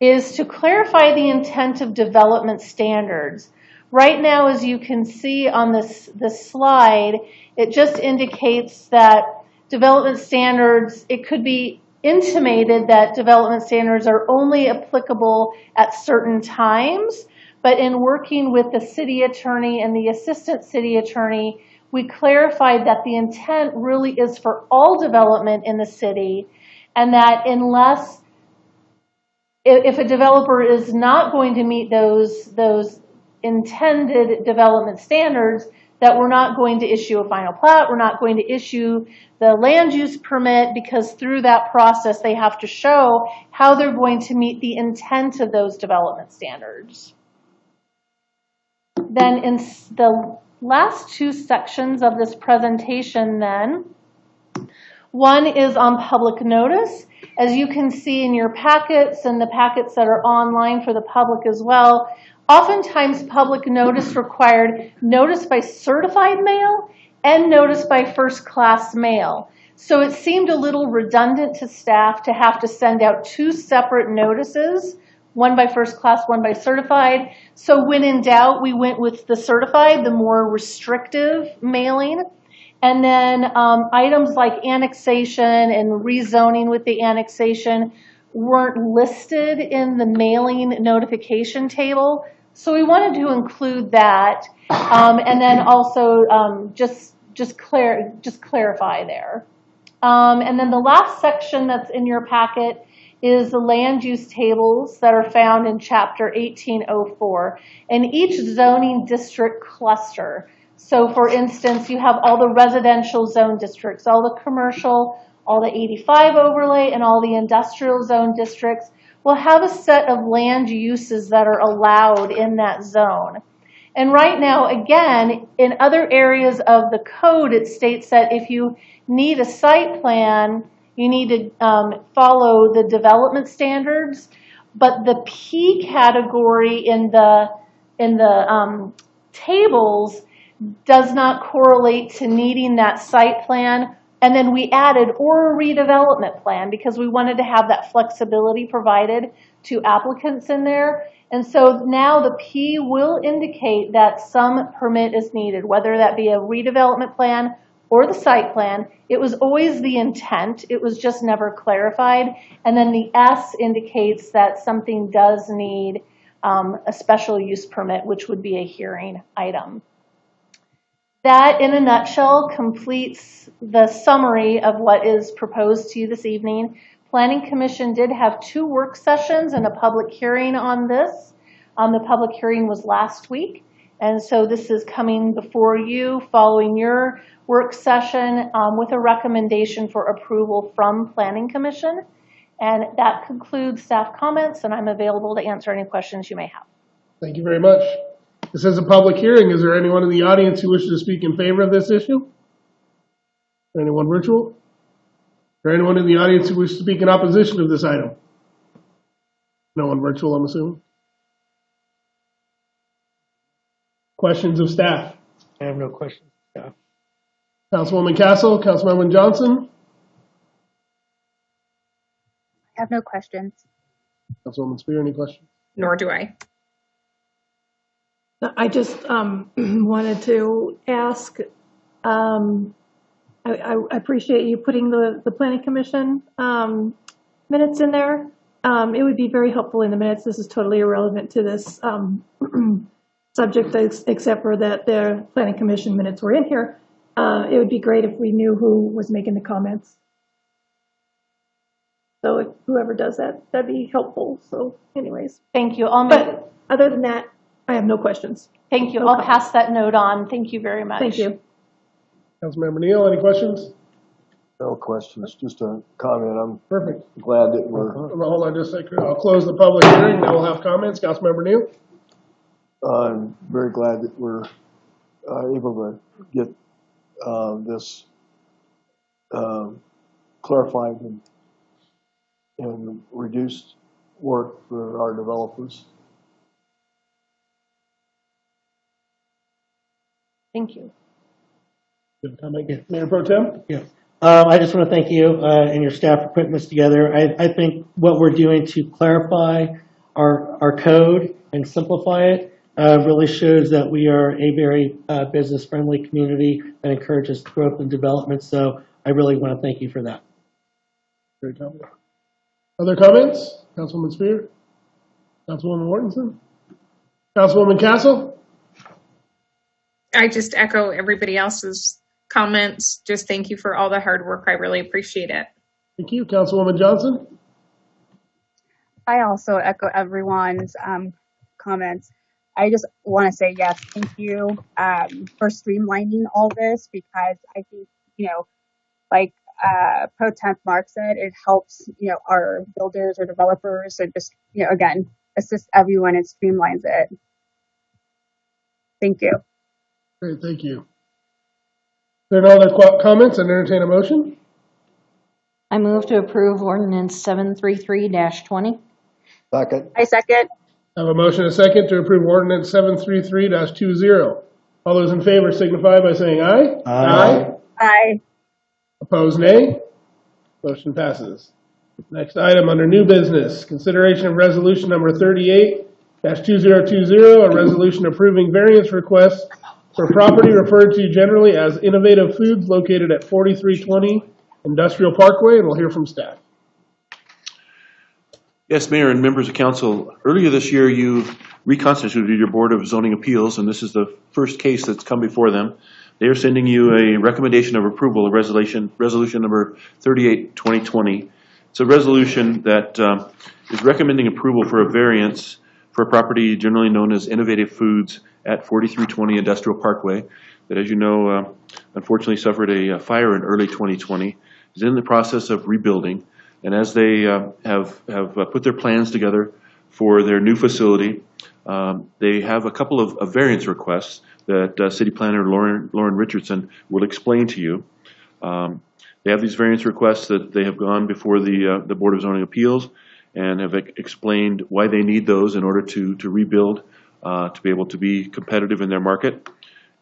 is to clarify the intent of development standards. Right now, as you can see on this slide, it just indicates that development standards, it could be intimated that development standards are only applicable at certain times, but in working with the city attorney and the assistant city attorney, we clarified that the intent really is for all development in the city, and that if a developer is not going to meet those intended development standards, that we're not going to issue a final plat, we're not going to issue the land use permit, because through that process they have to show how they're going to meet the intent of those development standards. Then in the last 2 sections of this presentation then, one is on public notice. As you can see in your packets and the packets that are online for the public as well, oftentimes public notice required notice by certified mail and notice by first-class mail. So it seemed a little redundant to staff to have to send out 2 separate notices, one by first-class, one by certified. So when in doubt, we went with the certified, the more restrictive mailing. And then items like annexation and rezoning with the annexation weren't listed in the mailing notification table. So we wanted to include that, and then also just clarify there. And then the last section that's in your packet is the land use tables that are found in Chapter 1804, and each zoning district cluster. So for instance, you have all the residential zone districts, all the commercial, all the 85 overlay, and all the industrial zone districts will have a set of land uses that are allowed in that zone. And right now, again, in other areas of the code, it states that if you need a site plan, you need to follow the development standards. But the P category in the tables does not correlate to needing that site plan. And then we added or a redevelopment plan because we wanted to have that flexibility provided to applicants in there. And so now the P will indicate that some permit is needed, whether that be a redevelopment plan or the site plan. It was always the intent, it was just never clarified. And then the S indicates that something does need a special use permit, which would be a hearing item. That, in a nutshell, completes the summary of what is proposed to you this evening. Planning Commission did have 2 work sessions and a public hearing on this. The public hearing was last week, and so this is coming before you following your work session with a recommendation for approval from Planning Commission. And that concludes staff comments, and I'm available to answer any questions you may have. Thank you very much. This is a public hearing. Is there anyone in the audience who wishes to speak in favor of this issue? Anyone virtual? Is there anyone in the audience who wishes to speak in opposition of this item? No one virtual, I'm assuming. Questions of staff? I have no questions. Yeah. Councilwoman Castle, Councilmember Johnson, I have no questions. Councilwoman Spear, any questions? Nor do I. I just wanted to ask, I appreciate you putting the Planning Commission minutes in there. It would be very helpful in the minutes. This is totally irrelevant to this subject, except for that the Planning Commission minutes were in here. It would be great if we knew who was making the comments. So if whoever does that, that'd be helpful. So anyways. Thank you. But other than that, I have no questions. Thank you. No I'll comments. pass that note on. Thank you very much. Thank you. Councilmember Neal, any questions? No questions, just a comment. I'm Perfect. glad that we're, Hold on just a second. I'll close the public hearing. Now we'll have comments. Councilmember Neal? I'm very glad that we're able to get this clarified and reduced work for our developers. Thank you. Good comment. Mayor Pro Tem? Yeah. I just want to thank you and your staff for putting this together. I think what we're doing to clarify our code and simplify it really shows that we are a very business-friendly community that encourages growth and development. So I really want to thank you for that. Great comment. Other comments? Councilwoman Spear? Councilwoman Mortensen? Councilwoman Castle? I just echo everybody else's comments. Just thank you for all the hard work. I really appreciate it. Thank you. Councilwoman Johnson? I also echo everyone's comments. I just want to say yes, thank you for streamlining all this, because I think, like Pro Temp Mark said, it helps, our builders or developers, and just, again, assist everyone and streamlines it. Thank you. Great, thank you. There are no other comments, and entertain a motion? I move to approve ordinance 733-20. Second. I second. I have a motion and a second to approve ordinance 733-20. All those in favor signify by saying aye. Aye. Aye. Opposed, nay. Motion passes. Next item under new business, consideration of resolution number 38-2020, a resolution approving variance requests for property referred to generally as Innovative Foods located at 4320 Industrial Parkway, and we'll hear from staff. Yes, Mayor and members of council, earlier this year you reconstituted your Board of Zoning Appeals, and this is the first case that's come before them. They are sending you a recommendation of approval of resolution number 38-2020. It's a resolution that is recommending approval for a variance for a property generally known as Innovative Foods at 4320 Industrial Parkway that, as you know, unfortunately suffered a fire in early 2020, is in the process of rebuilding. And as they have put their plans together for their new facility, they have a couple of variance requests that City Planner Lauren Richardson will explain to you. They have these variance requests that they have gone before the Board of Zoning Appeals and have explained why they need those in order to rebuild, to be able to be competitive in their market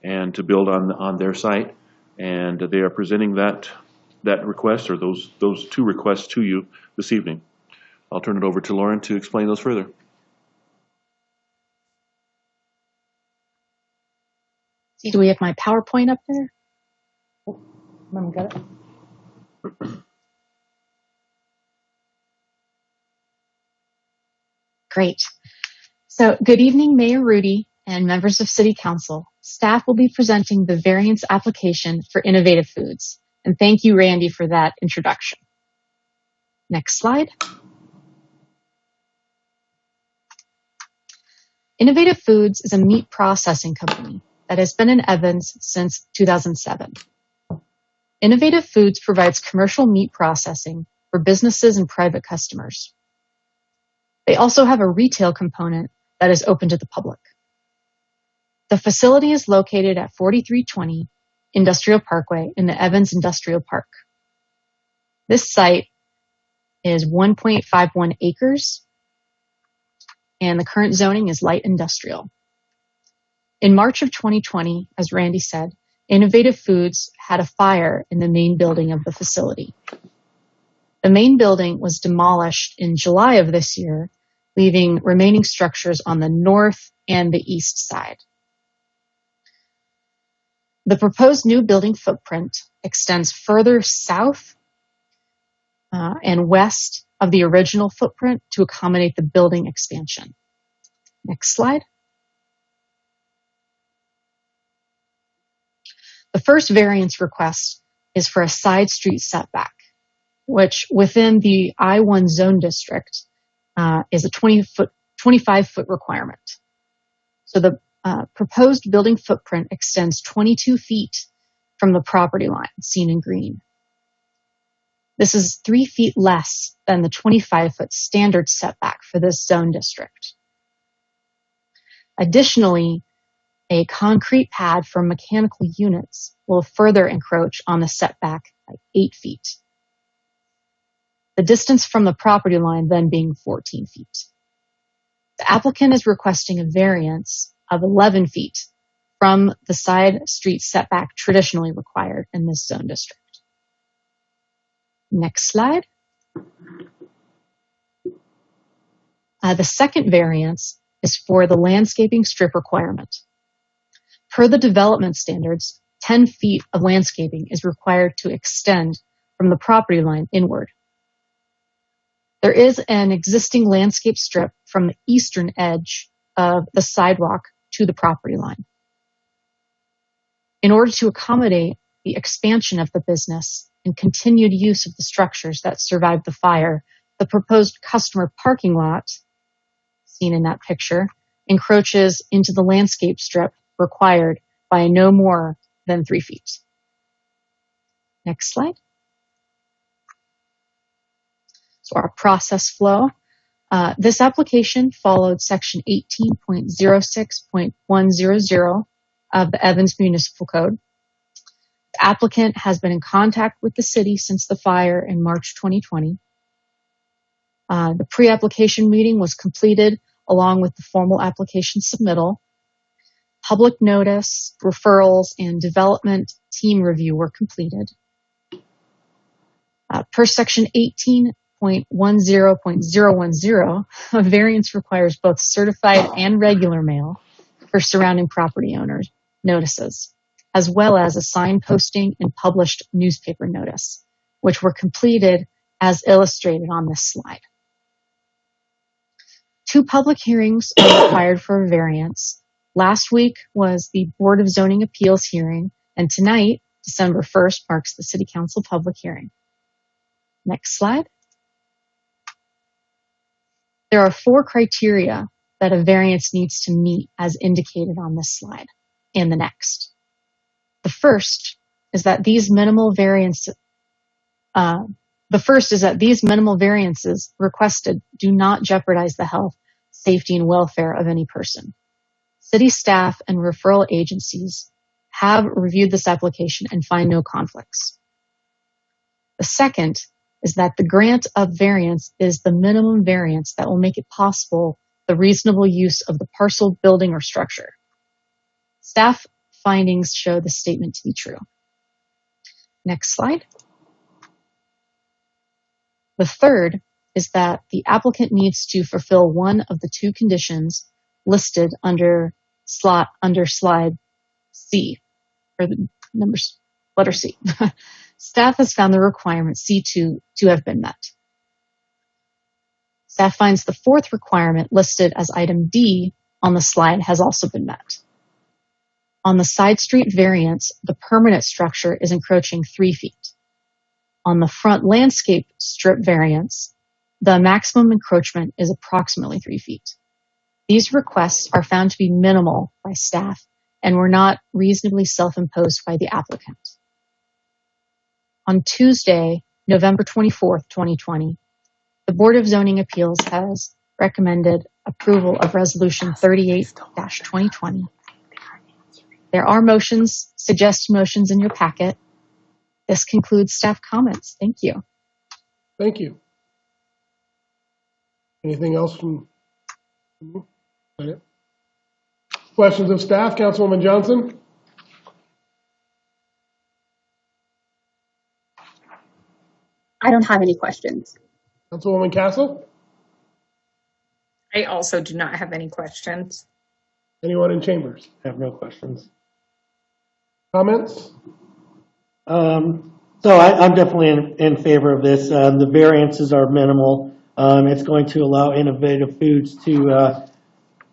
and to build on their site. And they are presenting that request, or those two requests, to you this evening. I'll turn it over to Lauren to explain those further. See, do we have my PowerPoint up there? Mom, got it? Great. So good evening, Mayor Rudy and members of City Council. Staff will be presenting the variance application for Innovative Foods. And thank you, Randy, for that introduction. Next slide. Innovative Foods is a meat processing company that has been in Evans since 2007. Innovative Foods provides commercial meat processing for businesses and private customers. They also have a retail component that is open to the public. The facility is located at 4320 Industrial Parkway in the Evans Industrial Park. This site is 1.51 acres, and the current zoning is light industrial. In March of 2020, as Randy said, Innovative Foods had a fire in the main building of the facility. The main building was demolished in July of this year, leaving remaining structures on the north and the east side. The proposed new building footprint extends further south and west of the original footprint to accommodate the building expansion. Next slide. The first variance request is for a side street setback, which within the I-1 zone district is a 25-foot requirement. So the proposed building footprint extends 22 feet from the property line, seen in green. This is 3 feet less than the 25-foot standard setback for this zone district. Additionally, a concrete pad for mechanical units will further encroach on the setback by 8 feet. The distance from the property line then being 14 feet. The applicant is requesting a variance of 11 feet from the side street setback traditionally required in this zone district. Next slide. The second variance is for the landscaping strip requirement. Per the development standards, 10 feet of landscaping is required to extend from the property line inward. There is an existing landscape strip from the eastern edge of the sidewalk to the property line. In order to accommodate the expansion of the business and continued use of the structures that survived the fire, the proposed customer parking lot, seen in that picture, encroaches into the landscape strip required by no more than 3 feet. Next slide. So our process flow. This application followed section 18.06.100 of the Evans Municipal Code. The applicant has been in contact with the city since the fire in March 2020. The pre-application meeting was completed along with the formal application submittal. Public notice, referrals, and development team review were completed. Per section 18.10.010, a variance requires both certified and regular mail for surrounding property owners notices, as well as a sign posting and published newspaper notice, which were completed as illustrated on this slide. 2 public hearings are required for a variance. Last week was the Board of Zoning Appeals hearing, and tonight, December 1st, marks the City Council public hearing. Next slide. There are 4 criteria that a variance needs to meet as indicated on this slide and the next. The first is that these minimal variances requested do not jeopardize the health, safety, and welfare of any person. City staff and referral agencies have reviewed this application and find no conflicts. The second is that the grant of variance is the minimum variance that will make it possible the reasonable use of the parcel, building, or structure. Staff findings show this statement to be true. Next slide. The third is that the applicant needs to fulfill one of the 2 conditions listed under slide C, or the numbers, letter C. Staff has found the requirement C2 to have been met. Staff finds the fourth requirement listed as item D on the slide has also been met. On the side street variance, the permanent structure is encroaching 3 feet. On the front landscape strip variance, the maximum encroachment is approximately 3 feet. These requests are found to be minimal by staff and were not reasonably self-imposed by the applicant. On Tuesday, November 24th, 2020, the Board of Zoning Appeals has recommended approval of Resolution 38-2020. There are suggested motions in your packet. This concludes staff comments. Thank you. Thank you. Anything else from you? Questions of staff? Councilwoman Johnson? I don't have any questions. Councilwoman Castle? I also do not have any questions. Anyone in chambers? I have no questions. Comments? So I'm definitely in favor of this. The variances are minimal. It's going to allow Innovative Foods to,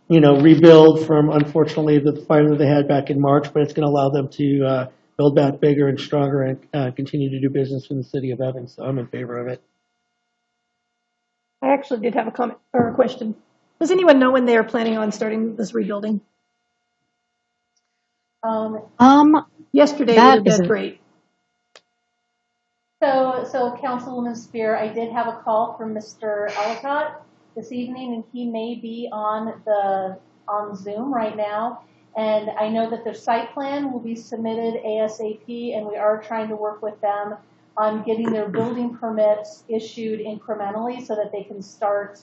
rebuild from, unfortunately, the fire that they had back in March, but it's going to allow them to build back bigger and stronger and continue to do business in the city of Evans. So I'm in favor of it. I actually did have a comment or a question. Does anyone know when they are planning on starting this rebuilding? Yesterday would have been great. So Councilwoman Spear, I did have a call from Mr. Ellicott this evening, and he may be on Zoom right now. And I know that their site plan will be submitted ASAP, and we are trying to work with them on getting their building permits issued incrementally so that they can start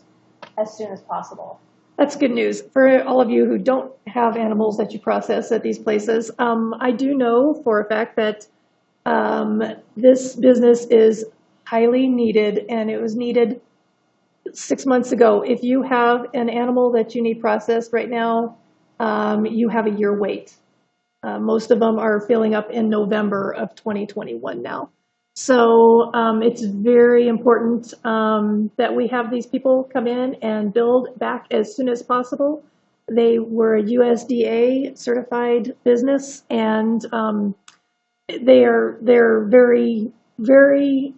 as soon as possible. That's good news. For all of you who don't have animals that you process at these places, I do know for a fact that this business is highly needed, and it was needed 6 months ago. If you have an animal that you need processed right now, you have a year wait. Most of them are filling up in November of 2021 now. So it's very important that we have these people come in and build back as soon as possible. They were a USDA certified business, and they're very, very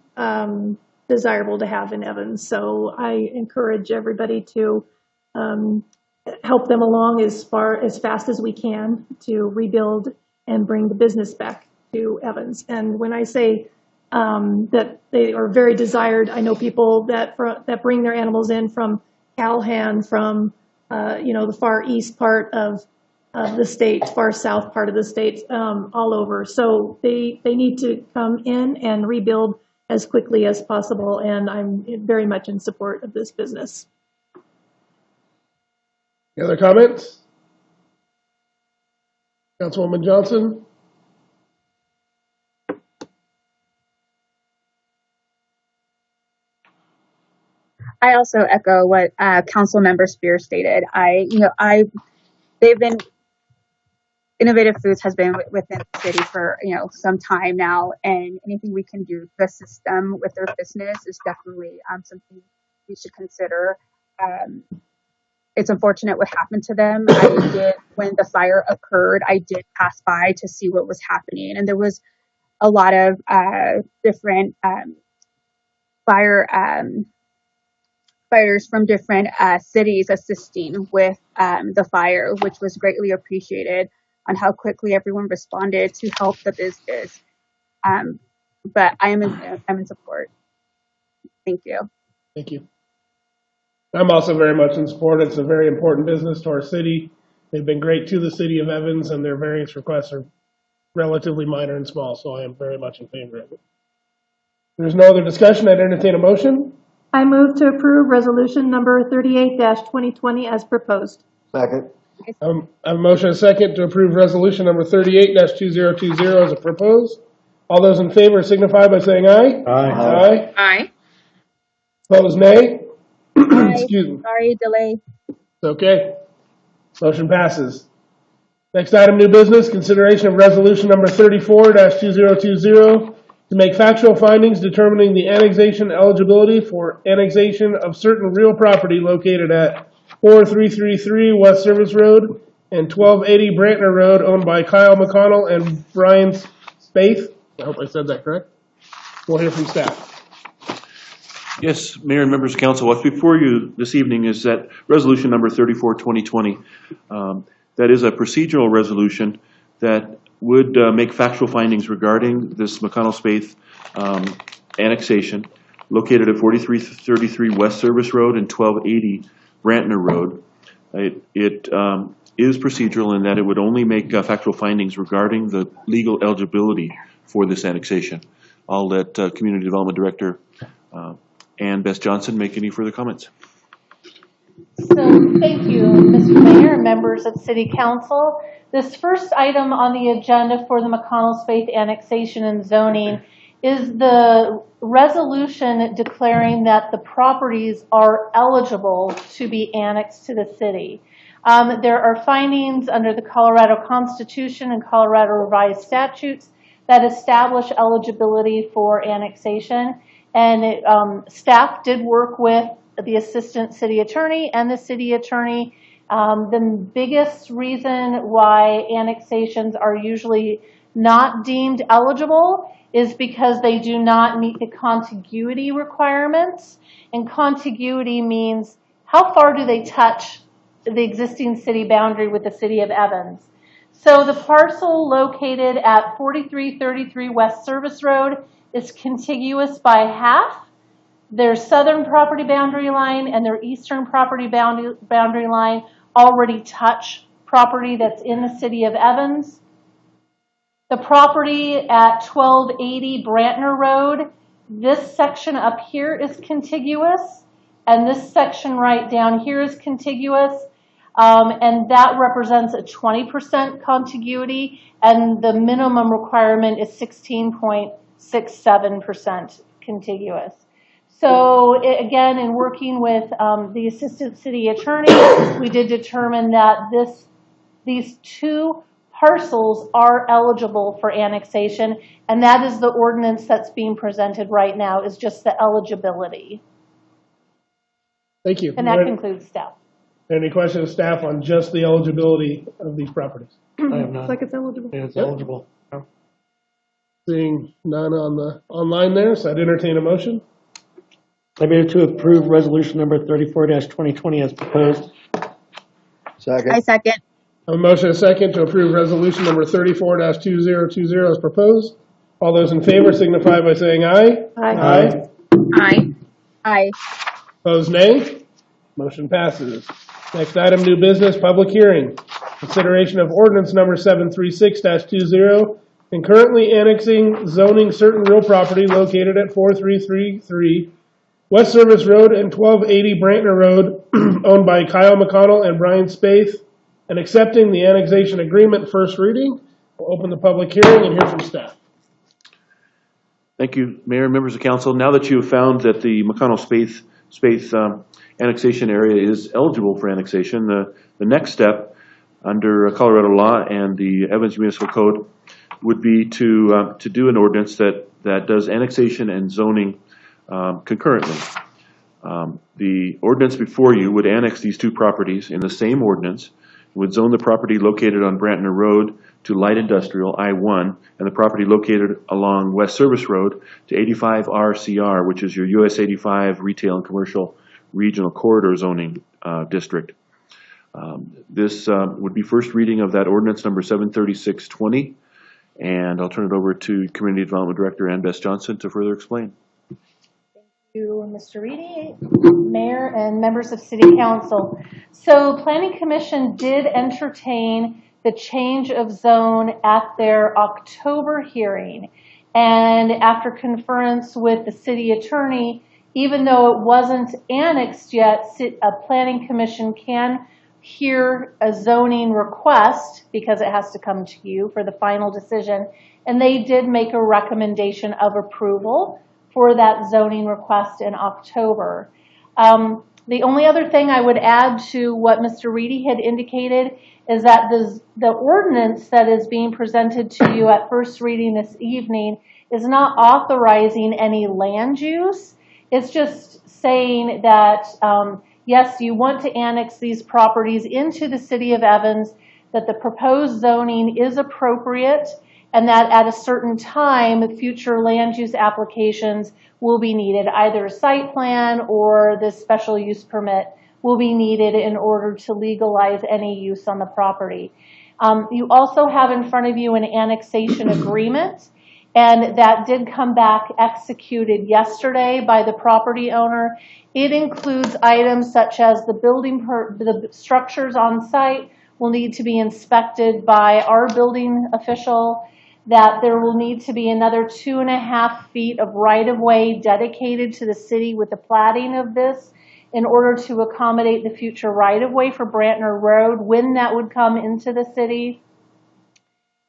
desirable to have in Evans. So I encourage everybody to help them along as fast as we can to rebuild and bring the business back to Evans. And when I say that they are very desired, I know people that bring their animals in from Calhan, from the far east part of the state, far south part of the state, all over. So they need to come in and rebuild as quickly as possible, and I'm very much in support of this business. Any other comments? Councilwoman Johnson? I also echo what Council Member Spear stated. Innovative Foods has been within the city for some time now, and anything we can do to assist them with their business is definitely something we should consider. It's unfortunate what happened to them. When the fire occurred, I did pass by to see what was happening, and there was a lot of different fighters from different cities assisting with the fire, which was greatly appreciated on how quickly everyone responded to help the business. But I'm in support. Thank you. Thank you. I'm also very much in support. It's a very important business to our city. They've been great to the city of Evans, and their variance requests are relatively minor and small, so I am very much in favor of it. If there's no other discussion, I'd entertain a motion. I move to approve resolution number 38-2020 as proposed. Second. I have a motion and a second to approve resolution number 38-2020 as proposed. All those in favor signify by saying aye. Aye. Aye. Opposed, nay. Excuse me. Sorry, delay. It's okay. Motion passes. Next item, new business, consideration of resolution number 34-2020 to make factual findings determining the annexation eligibility for annexation of certain real property located at 4333 West Service Road and 1280 Brantner Road, owned by Kyle McConnell and Brian Spaeth. I hope I said that correct. We'll hear from staff. Yes, Mayor and members of council, what's before you this evening is that resolution number 34-2020. That is a procedural resolution that would make factual findings regarding this McConnell-Spaeth annexation located at 4333 West Service Road and 1280 Brantner Road. It is procedural in that it would only make factual findings regarding the legal eligibility for this annexation. I'll let Community Development Director Ann Bess Johnson make any further comments. So, thank you, Mr. Mayor, and members of City Council. This first item on the agenda for the McConnell-Spaeth annexation and zoning is the resolution declaring that the properties are eligible to be annexed to the city. There are findings under the Colorado Constitution and Colorado Revised Statutes that establish eligibility for annexation, and staff did work with the Assistant City Attorney and the City Attorney. The biggest reason why annexations are usually not deemed eligible is because they do not meet the contiguity requirements. And contiguity means how far do they touch the existing city boundary with the city of Evans. So the parcel located at 4333 West Service Road is contiguous by half. Their southern property boundary line and their eastern property boundary line already touch property that's in the city of Evans. The property at 1280 Brantner Road, this section up here is contiguous, and this section right down here is contiguous, and that represents a 20% contiguity, and the minimum requirement is 16.67% contiguous. So again, in working with the Assistant City Attorney, we did determine that these two parcels are eligible for annexation, and that is the ordinance that's being presented right now, is just the eligibility. Thank you. And that concludes staff. Any questions, staff, on just the eligibility of these properties? I have none. Looks like it's eligible. Yeah, it's Yep. eligible. Seeing none on the online there, so I'd entertain a motion. I move to approve resolution number 34-2020 as proposed. Second. I second. I have a motion and a second to approve resolution number 34-2020 as proposed. All those in favor signify by saying aye. Aye. Aye. Aye. Opposed, nay. Motion passes. Next item, new business, public hearing. Consideration of ordinance number 736-20, concurrently annexing zoning certain real property located at 4333 West Service Road and 1280 Brantner Road, owned by Kyle McConnell and Brian Spaeth, and accepting the annexation agreement. First reading. We'll open the public hearing and hear from staff. Thank you, Mayor and members of council. Now that you have found that the McConnell-Spaeth annexation area is eligible for annexation, the next step under Colorado law and the Evans Municipal Code would be to do an ordinance that does annexation and zoning concurrently. The ordinance before you would annex these two properties in the same ordinance, would zone the property located on Brantner Road to light industrial, I-1, and the property located along West Service Road to 85 RCR, which is your US 85 retail and commercial regional corridor zoning district. This would be first reading of that ordinance number 736-20, and I'll turn it over to Community Development Director Ann Bess Johnson to further explain. Thank you, Mr. Reedy, Mayor, and members of City Council. So Planning Commission did entertain the change of zone at their October hearing. And after conference with the City Attorney, even though it wasn't annexed yet, a Planning Commission can hear a zoning request because it has to come to you for the final decision. And they did make a recommendation of approval for that zoning request in October. The only other thing I would add to what Mr. Reedy had indicated is that the ordinance that is being presented to you at first reading this evening is not authorizing any land use. It's just saying that, yes, you want to annex these properties into the city of Evans, that the proposed zoning is appropriate, and that at a certain time, future land use applications will be needed. Either a site plan or this special use permit will be needed in order to legalize any use on the property. You also have in front of you an annexation agreement, and that did come back executed yesterday by the property owner. It includes items such as the structures on site will need to be inspected by our building official, that there will need to be another 2.5 feet of right-of-way dedicated to the city with the platting of this in order to accommodate the future right-of-way for Brantner Road when that would come into the city.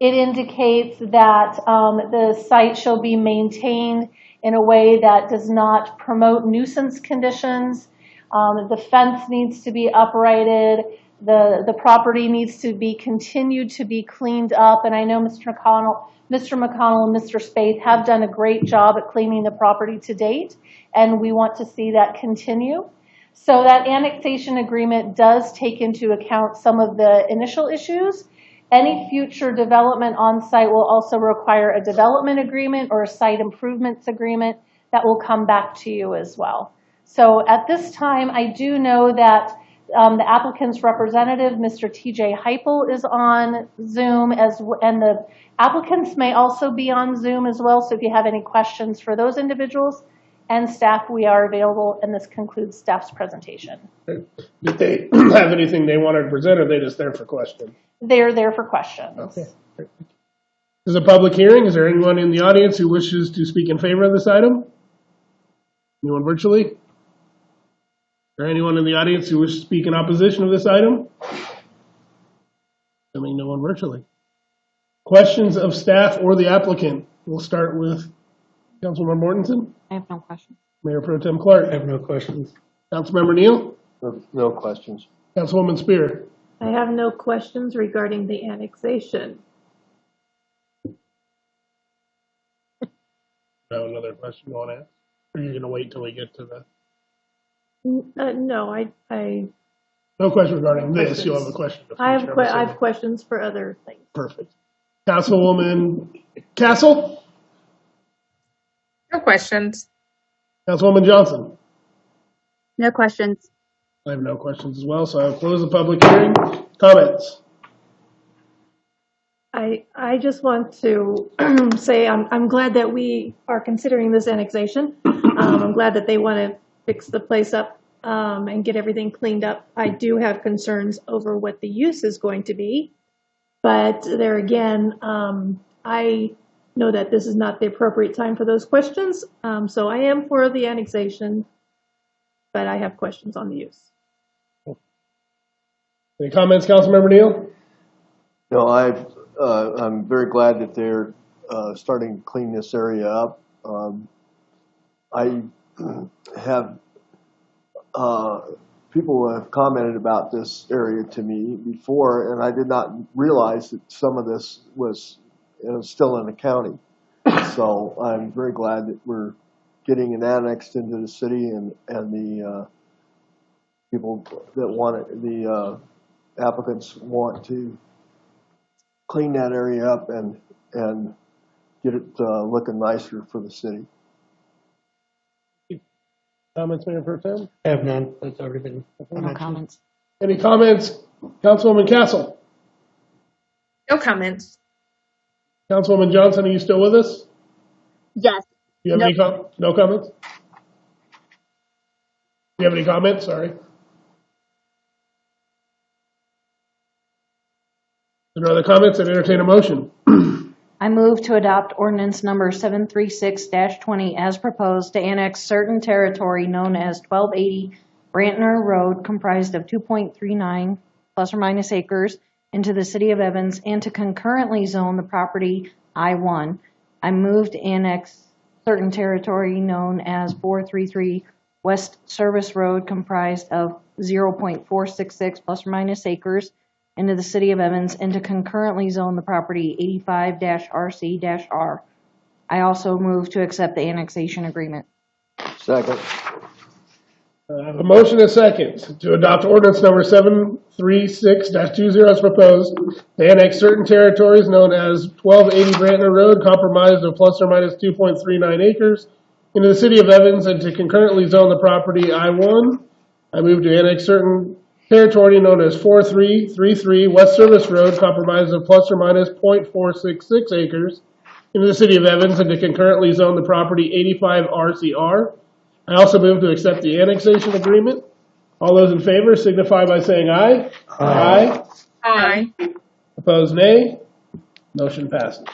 It indicates that the site shall be maintained in a way that does not promote nuisance conditions. The fence needs to be uprighted. The property needs to be continued to be cleaned up. And I know Mr. McConnell and Mr. Spaeth have done a great job at cleaning the property to date, and we want to see that continue. So that annexation agreement does take into account some of the initial issues. Any future development on site will also require a development agreement or a site improvements agreement that will come back to you as well. So at this time, I do know that the applicant's representative, Mr. TJ Heipel, is on Zoom, and the applicants may also be on Zoom as well. So if you have any questions for those individuals and staff, we are available, and this concludes staff's presentation. Did they have anything they wanted to present, or are they just there for questions? They're there for questions. Okay. This is a public hearing. Is there anyone in the audience who wishes to speak in favor of this item? Anyone virtually? Is there anyone in the audience who wishes to speak in opposition of this item? I mean, no one virtually. Questions of staff or the applicant? We'll start with Councilmember Mortensen. I have no questions. Mayor Pro Tem Clark. I have no questions. Councilmember Neal. No questions. Councilwoman Spear. I have no questions regarding the annexation. Another question you want to ask? Or are you going to wait till we get to the... No, I No question regarding this. You'll have a question. I have questions for other things. Perfect. Councilwoman Castle? No questions. Councilwoman Johnson? No questions. I have no questions as well, so I'll close the public hearing. Comments? I just want to say I'm glad that we are considering this annexation. I'm glad that they want to fix the place up and get everything cleaned up. I do have concerns over what the use is going to be, but there again, I know that this is not the appropriate time for those questions. So I am for the annexation, but I have questions on the use. Any comments, Councilmember Neal? No, I'm very glad that they're starting to clean this area up. I have people have commented about this area to me before, and I did not realize that some of this was still in the county. So I'm very glad that we're getting it annexed into the city, and the people that want it, the applicants want to clean that area up and get it looking nicer for the city. Comments, Mayor Pro Tem? I have none. That's already been No comments. Any comments, Councilwoman Castle? No comments. Councilwoman Johnson, are you still with us? Yes. Do you have any no comments? Do you have any comments? Sorry. Are there other comments? I'd entertain a motion. I move to adopt ordinance number 736-20 as proposed to annex certain territory known as 1280 Brantner Road, comprised of 2.39 plus or minus acres, into the city of Evans, and to concurrently zone the property I-1. I move to annex certain territory known as 433 West Service Road comprised of 0.466 plus or minus acres into the city of Evans and to concurrently zone the property 85-RC-R. I also move to accept the annexation agreement. Second. I have a motion and a second to adopt ordinance number 736-20 as proposed, to annex certain territories known as 1280 Brantner Road, comprised of plus or minus 2.39 acres, into the city of Evans and to concurrently zone the property I-1. I move to annex certain territory known as 4333 West Service Road, comprised of plus or minus 0.466 acres, into the city of Evans and to concurrently zone the property 85 RCR. I also move to accept the annexation agreement. All those in favor signify by saying aye. Aye. Aye. Opposed, nay. Motion passes.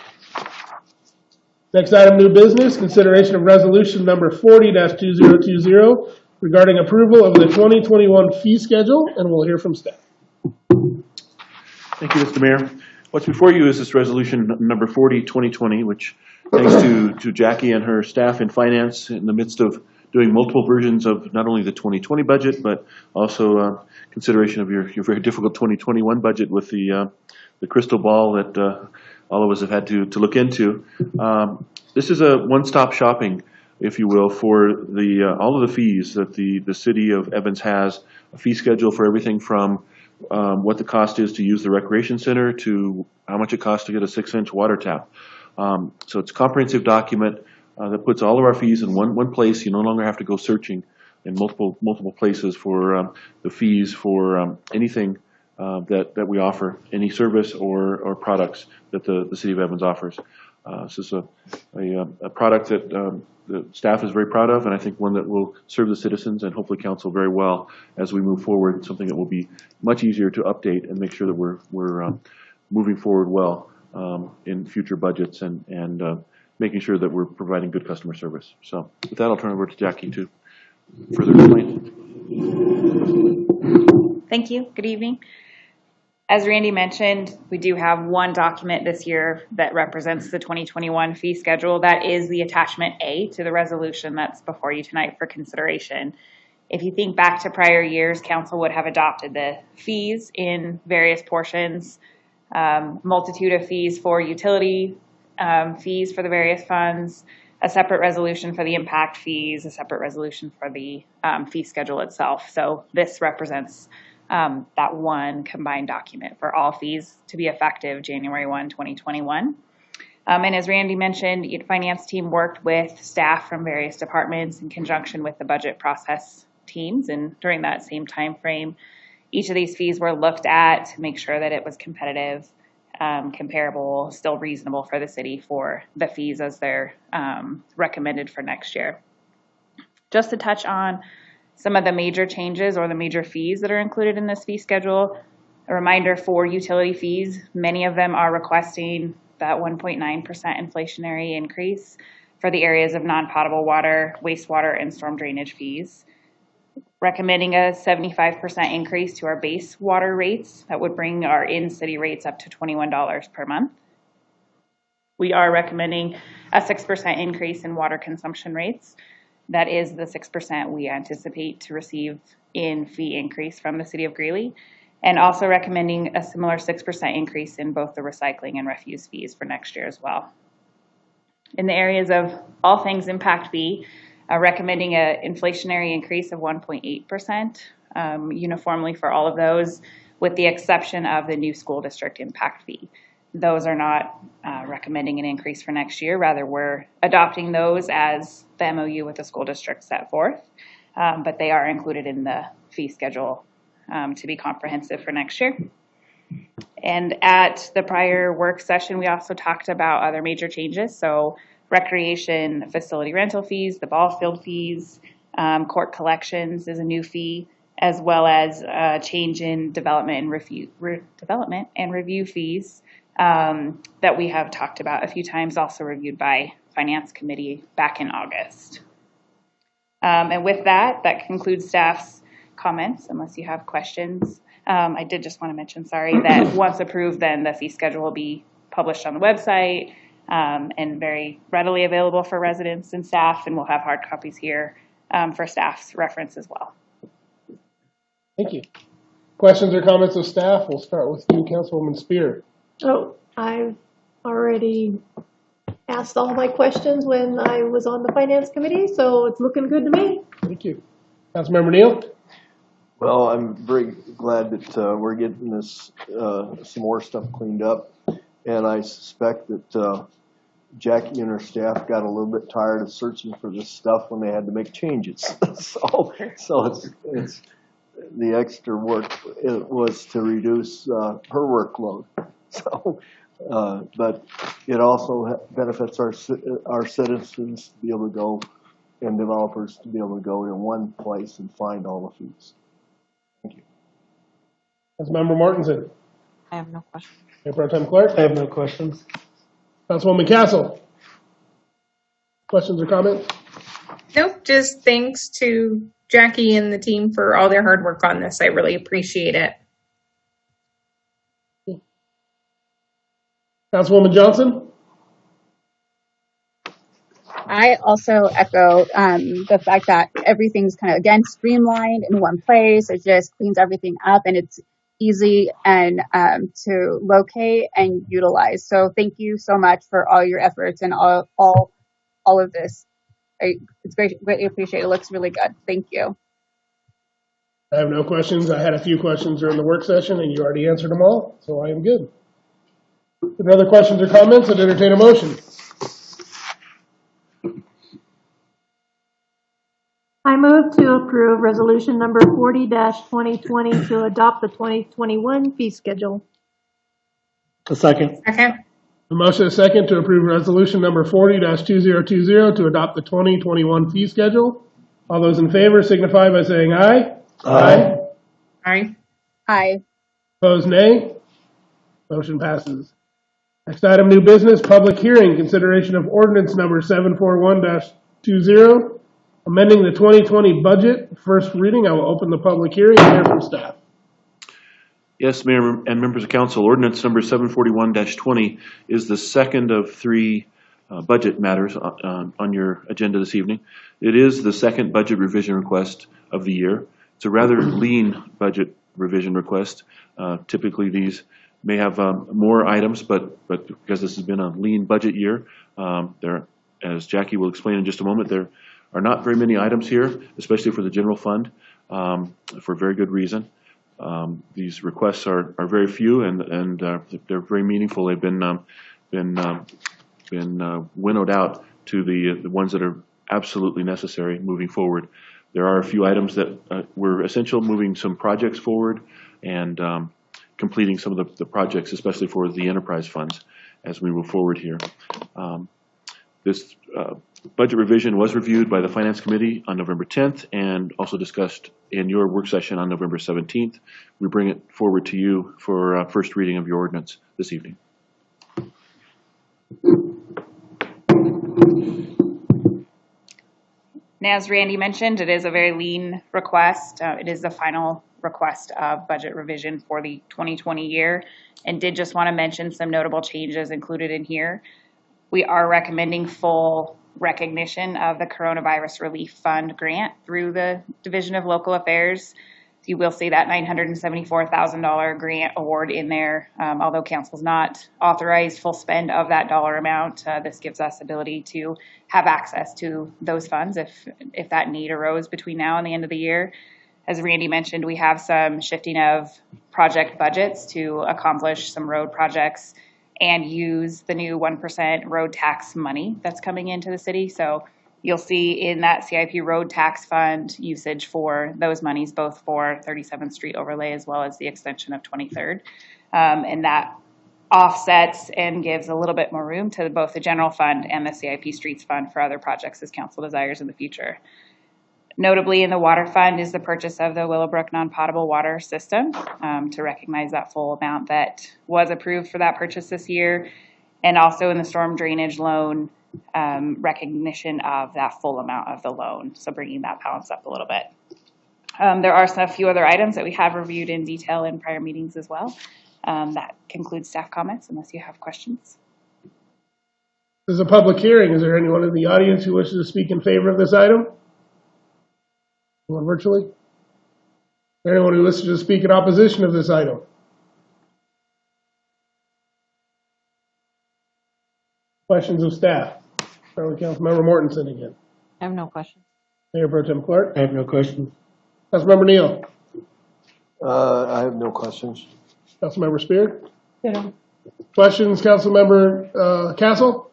Next item, new business, consideration of resolution number 40-2020 regarding approval of the 2021 fee schedule, and we'll hear from staff. Thank you, Mr. Mayor. What's before you is this resolution number 40-2020, which thanks to Jackie and her staff in finance in the midst of doing multiple versions of not only the 2020 budget, but also consideration of your very difficult 2021 budget with the crystal ball that all of us have had to look into. This is a one-stop shopping, if you will, for the all of the fees that the city of Evans has, a fee schedule for everything from what the cost is to use the recreation center to how much it costs to get a 6-inch water tap. So it's a comprehensive document that puts all of our fees in one place. You no longer have to go searching in multiple places for the fees for anything that we offer, any service or products that the city of Evans offers. This is a product that the staff is very proud of, and I think one that will serve the citizens and hopefully council very well as we move forward. Something that will be much easier to update and make sure that we're moving forward well in future budgets and making sure that we're providing good customer service. So with that, I'll turn it over to Jackie to further explain. Thank you. Good evening. As Randy mentioned, we do have one document this year that represents the 2021 fee schedule. That is the attachment A to the resolution that's before you tonight for consideration. If you think back to prior years, council would have adopted the fees in various portions, multitude of fees for utility, fees for the various funds, a separate resolution for the impact fees, a separate resolution for the fee schedule itself. So this represents that one combined document for all fees to be effective January 1, 2021. And as Randy mentioned, the finance team worked with staff from various departments in conjunction with the budget process teams. And during that same time frame, each of these fees were looked at to make sure that it was competitive, comparable, still reasonable for the city for the fees as they're recommended for next year. Just to touch on some of the major changes or the major fees that are included in this fee schedule, a reminder for utility fees, many of them are requesting that 1.9% inflationary increase for the areas of non-potable water, wastewater, and storm drainage fees. Recommending a 75% increase to our base water rates. That would bring our in-city rates up to $21 per month. We are recommending a 6% increase in water consumption rates. That is the 6% we anticipate to receive in fee increase from the city of Greeley. And also recommending a similar 6% increase in both the recycling and refuse fees for next year as well. In the areas of all things impact fee, recommending an inflationary increase of 1.8% uniformly for all of those, with the exception of the new school district impact fee. Those are not recommending an increase for next year. Rather, we're adopting those as the MOU with the school district set forth, but they are included in the fee schedule to be comprehensive for next year. And at the prior work session, we also talked about other major changes. So recreation facility rental fees, the ball field fees, court collections is a new fee, as well as a change in development and review fees that we have talked about a few times, also reviewed by Finance Committee back in August. And with that, that concludes staff's comments, unless you have questions. I did just want to mention, that once approved, then the fee schedule will be published on the website and very readily available for residents and staff, and we'll have hard copies here for staff's reference as well. Thank you. Questions or comments of staff? We'll start with you, Councilwoman Spear. Oh, I've already asked all my questions when I was on the finance committee, so it's looking good to me. Thank you. Councilmember Neal? Well, I'm very glad that we're getting this, some more stuff cleaned up. And I suspect that Jackie and her staff got a little bit tired of searching for this stuff when they had to make changes. so it's the extra work it was to reduce her workload. So, but it also benefits our citizens to be able to go and developers to be able to go in one place and find all the fees. Thank you. Councilmember Martinson. I have no questions. Mayor Pro Tem Clark. I have no questions. Councilwoman Castle. Questions or comments? Nope, just thanks to Jackie and the team for all their hard work on this. I really appreciate it. Councilwoman Johnson? I also echo the fact that everything's kind of, again, streamlined in one place. It just cleans everything up and it's easy and to locate and utilize. So thank you so much for all your efforts and all of this. It's greatly appreciated. It looks really good. Thank you. I have no questions. I had a few questions during the work session and you already answered them all, so I am good. If there are other questions or comments, I'd entertain a motion. I move to approve resolution number 40-2020 to adopt the 2021 fee schedule. A second. Second. A motion is second to approve resolution number 40-2020 to adopt the 2021 fee schedule. All those in favor signify by saying aye. Aye. Aye. Aye. Opposed, nay. Motion passes. Next item, new business, public hearing, consideration of ordinance number 741-20, amending the 2020 budget. First reading, I will open the public hearing and hear from staff. Yes, Mayor and members of council, ordinance number 741-20 is the second of three budget matters on your agenda this evening. It is the second budget revision request of the year. It's a rather lean budget revision request. Typically these may have more items, but because this has been a lean budget year, there, as Jackie will explain in just a moment, there are not very many items here, especially for the general fund, for very good reason. These requests are very few and they're very meaningful. They've been winnowed out to the ones that are absolutely necessary moving forward. There are a few items that were essential, moving some projects forward and completing some of the projects, especially for the enterprise funds as we move forward here. This budget revision was reviewed by the Finance Committee on November 10th and also discussed in your work session on November 17th. We bring it forward to you for first reading of your ordinance this evening. And as Randy mentioned, it is a very lean request. It is the final request of budget revision for the 2020 year, and did just want to mention some notable changes included in here. We are recommending full recognition of the Coronavirus Relief Fund grant through the Division of Local Affairs. You will see that $974,000 grant award in there. Although council's not authorized full spend of that dollar amount, this gives us ability to have access to those funds if that need arose between now and the end of the year. As Randy mentioned, we have some shifting of project budgets to accomplish some road projects and use the new 1% road tax money that's coming into the city. So you'll see in that CIP road tax fund usage for those monies, both for 37th Street overlay as well as the extension of 23rd. And that offsets and gives a little bit more room to both the general fund and the CIP streets fund for other projects as council desires in the future. Notably in the water fund is the purchase of the Willowbrook non-potable water system to recognize that full amount that was approved for that purchase this year. And also in the storm drainage loan, recognition of that full amount of the loan. So bringing that balance up a little bit. There are a few other items that we have reviewed in detail in prior meetings as well. That concludes staff comments unless you have questions. This is a public hearing. Is there anyone in the audience who wishes to speak in favor of this item? Anyone virtually? Anyone who wishes to speak in opposition of this item? Questions of staff? Start with Councilmember Mortensen again. I have no questions. Mayor Pro Tem Clark? I have no questions. Councilmember Neal? I have no questions. Councilmember Spear? Ditto. Questions, Councilmember Castle?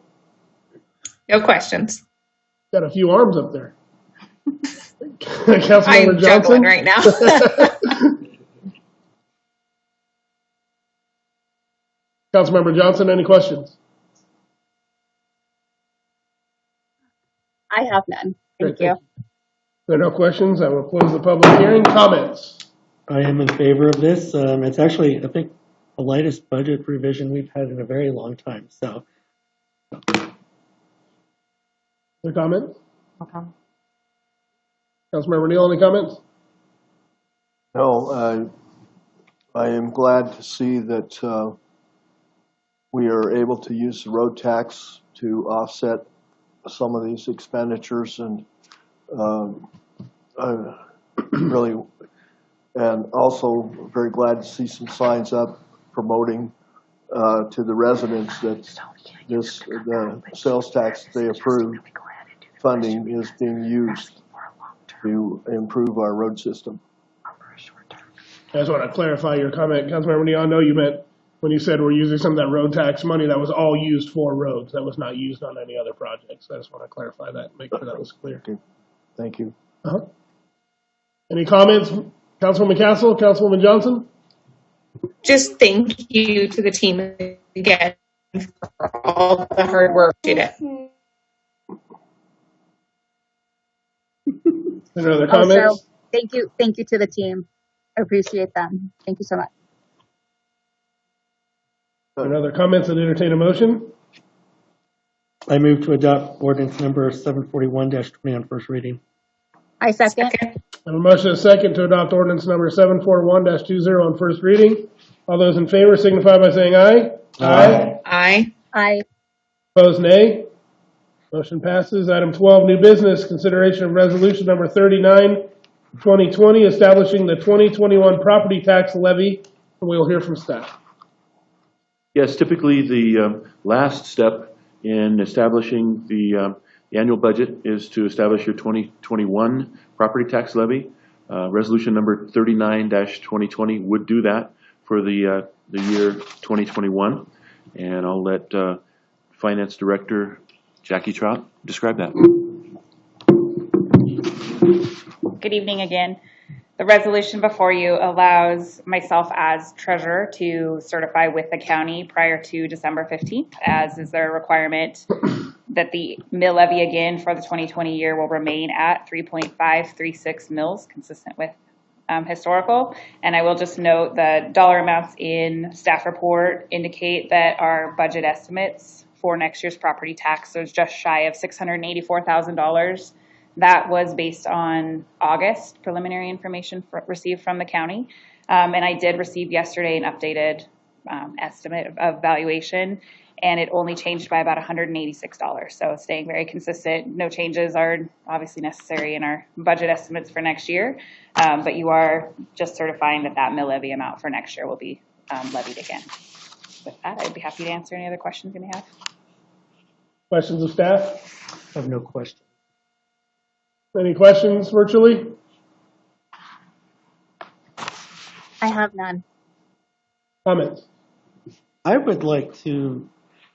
No questions. Got a few arms up there. I'm Councilmember Johnson? juggling right now. Councilmember Johnson, any questions? I have none. Thank Great, you. There are no questions. I will close the public hearing. Comments? I am in favor of this. It's actually, I think, the lightest budget revision we've had in a very long time, so. Any comments? Okay. Councilmember Neal, any comments? No, I am glad to see that we are able to use the road tax to offset some of these expenditures, and really, and also very glad to see some signs up promoting to the residents that the sales tax they approved funding is being used to improve our road system. I just want to clarify your comment, Councilmember Neal. I know you meant when you said we're using some of that road tax money, that was all used for roads. That was not used on any other projects. I just want to clarify that, make sure that was clear. Okay. Thank you. Any comments, Councilwoman Castle, Councilwoman Johnson? Just thank you to the team again for all the hard work you did. Any other comments? Also, thank you to the team. I appreciate them. Thank you so much. Any other comments and entertain a motion? I move to adopt ordinance number 741-20 on first reading. I second. I have a motion and a second to adopt ordinance number 741-20 on first reading. All those in favor signify by saying aye. Aye. Aye. Aye. Opposed, nay. Motion passes. Item 12, new business, consideration of resolution number 39, 2020, establishing the 2021 property tax levy. We'll hear from staff. Yes, typically the last step in establishing the annual budget is to establish your 2021 property tax levy. Resolution number 39-2020 would do that for the year 2021. And I'll let Finance Director Jackie Trout describe that. Good evening again. The resolution before you allows myself as treasurer to certify with the county prior to December 15th, as is their requirement that the mill levy again for the 2020 year will remain at 3.536 mills, consistent with historical. And I will just note the dollar amounts in staff report indicate that our budget estimates for next year's property tax is just shy of $684,000. That was based on August preliminary information received from the county. And I did receive yesterday an updated estimate of valuation, and it only changed by about $186. So staying very consistent. No changes are obviously necessary in our budget estimates for next year, but you are just certifying that that mill levy amount for next year will be levied again. With that, I'd be happy to answer any other questions you may have. Questions of staff? I have no question. Any questions virtually? I have none. Comments? I would like to,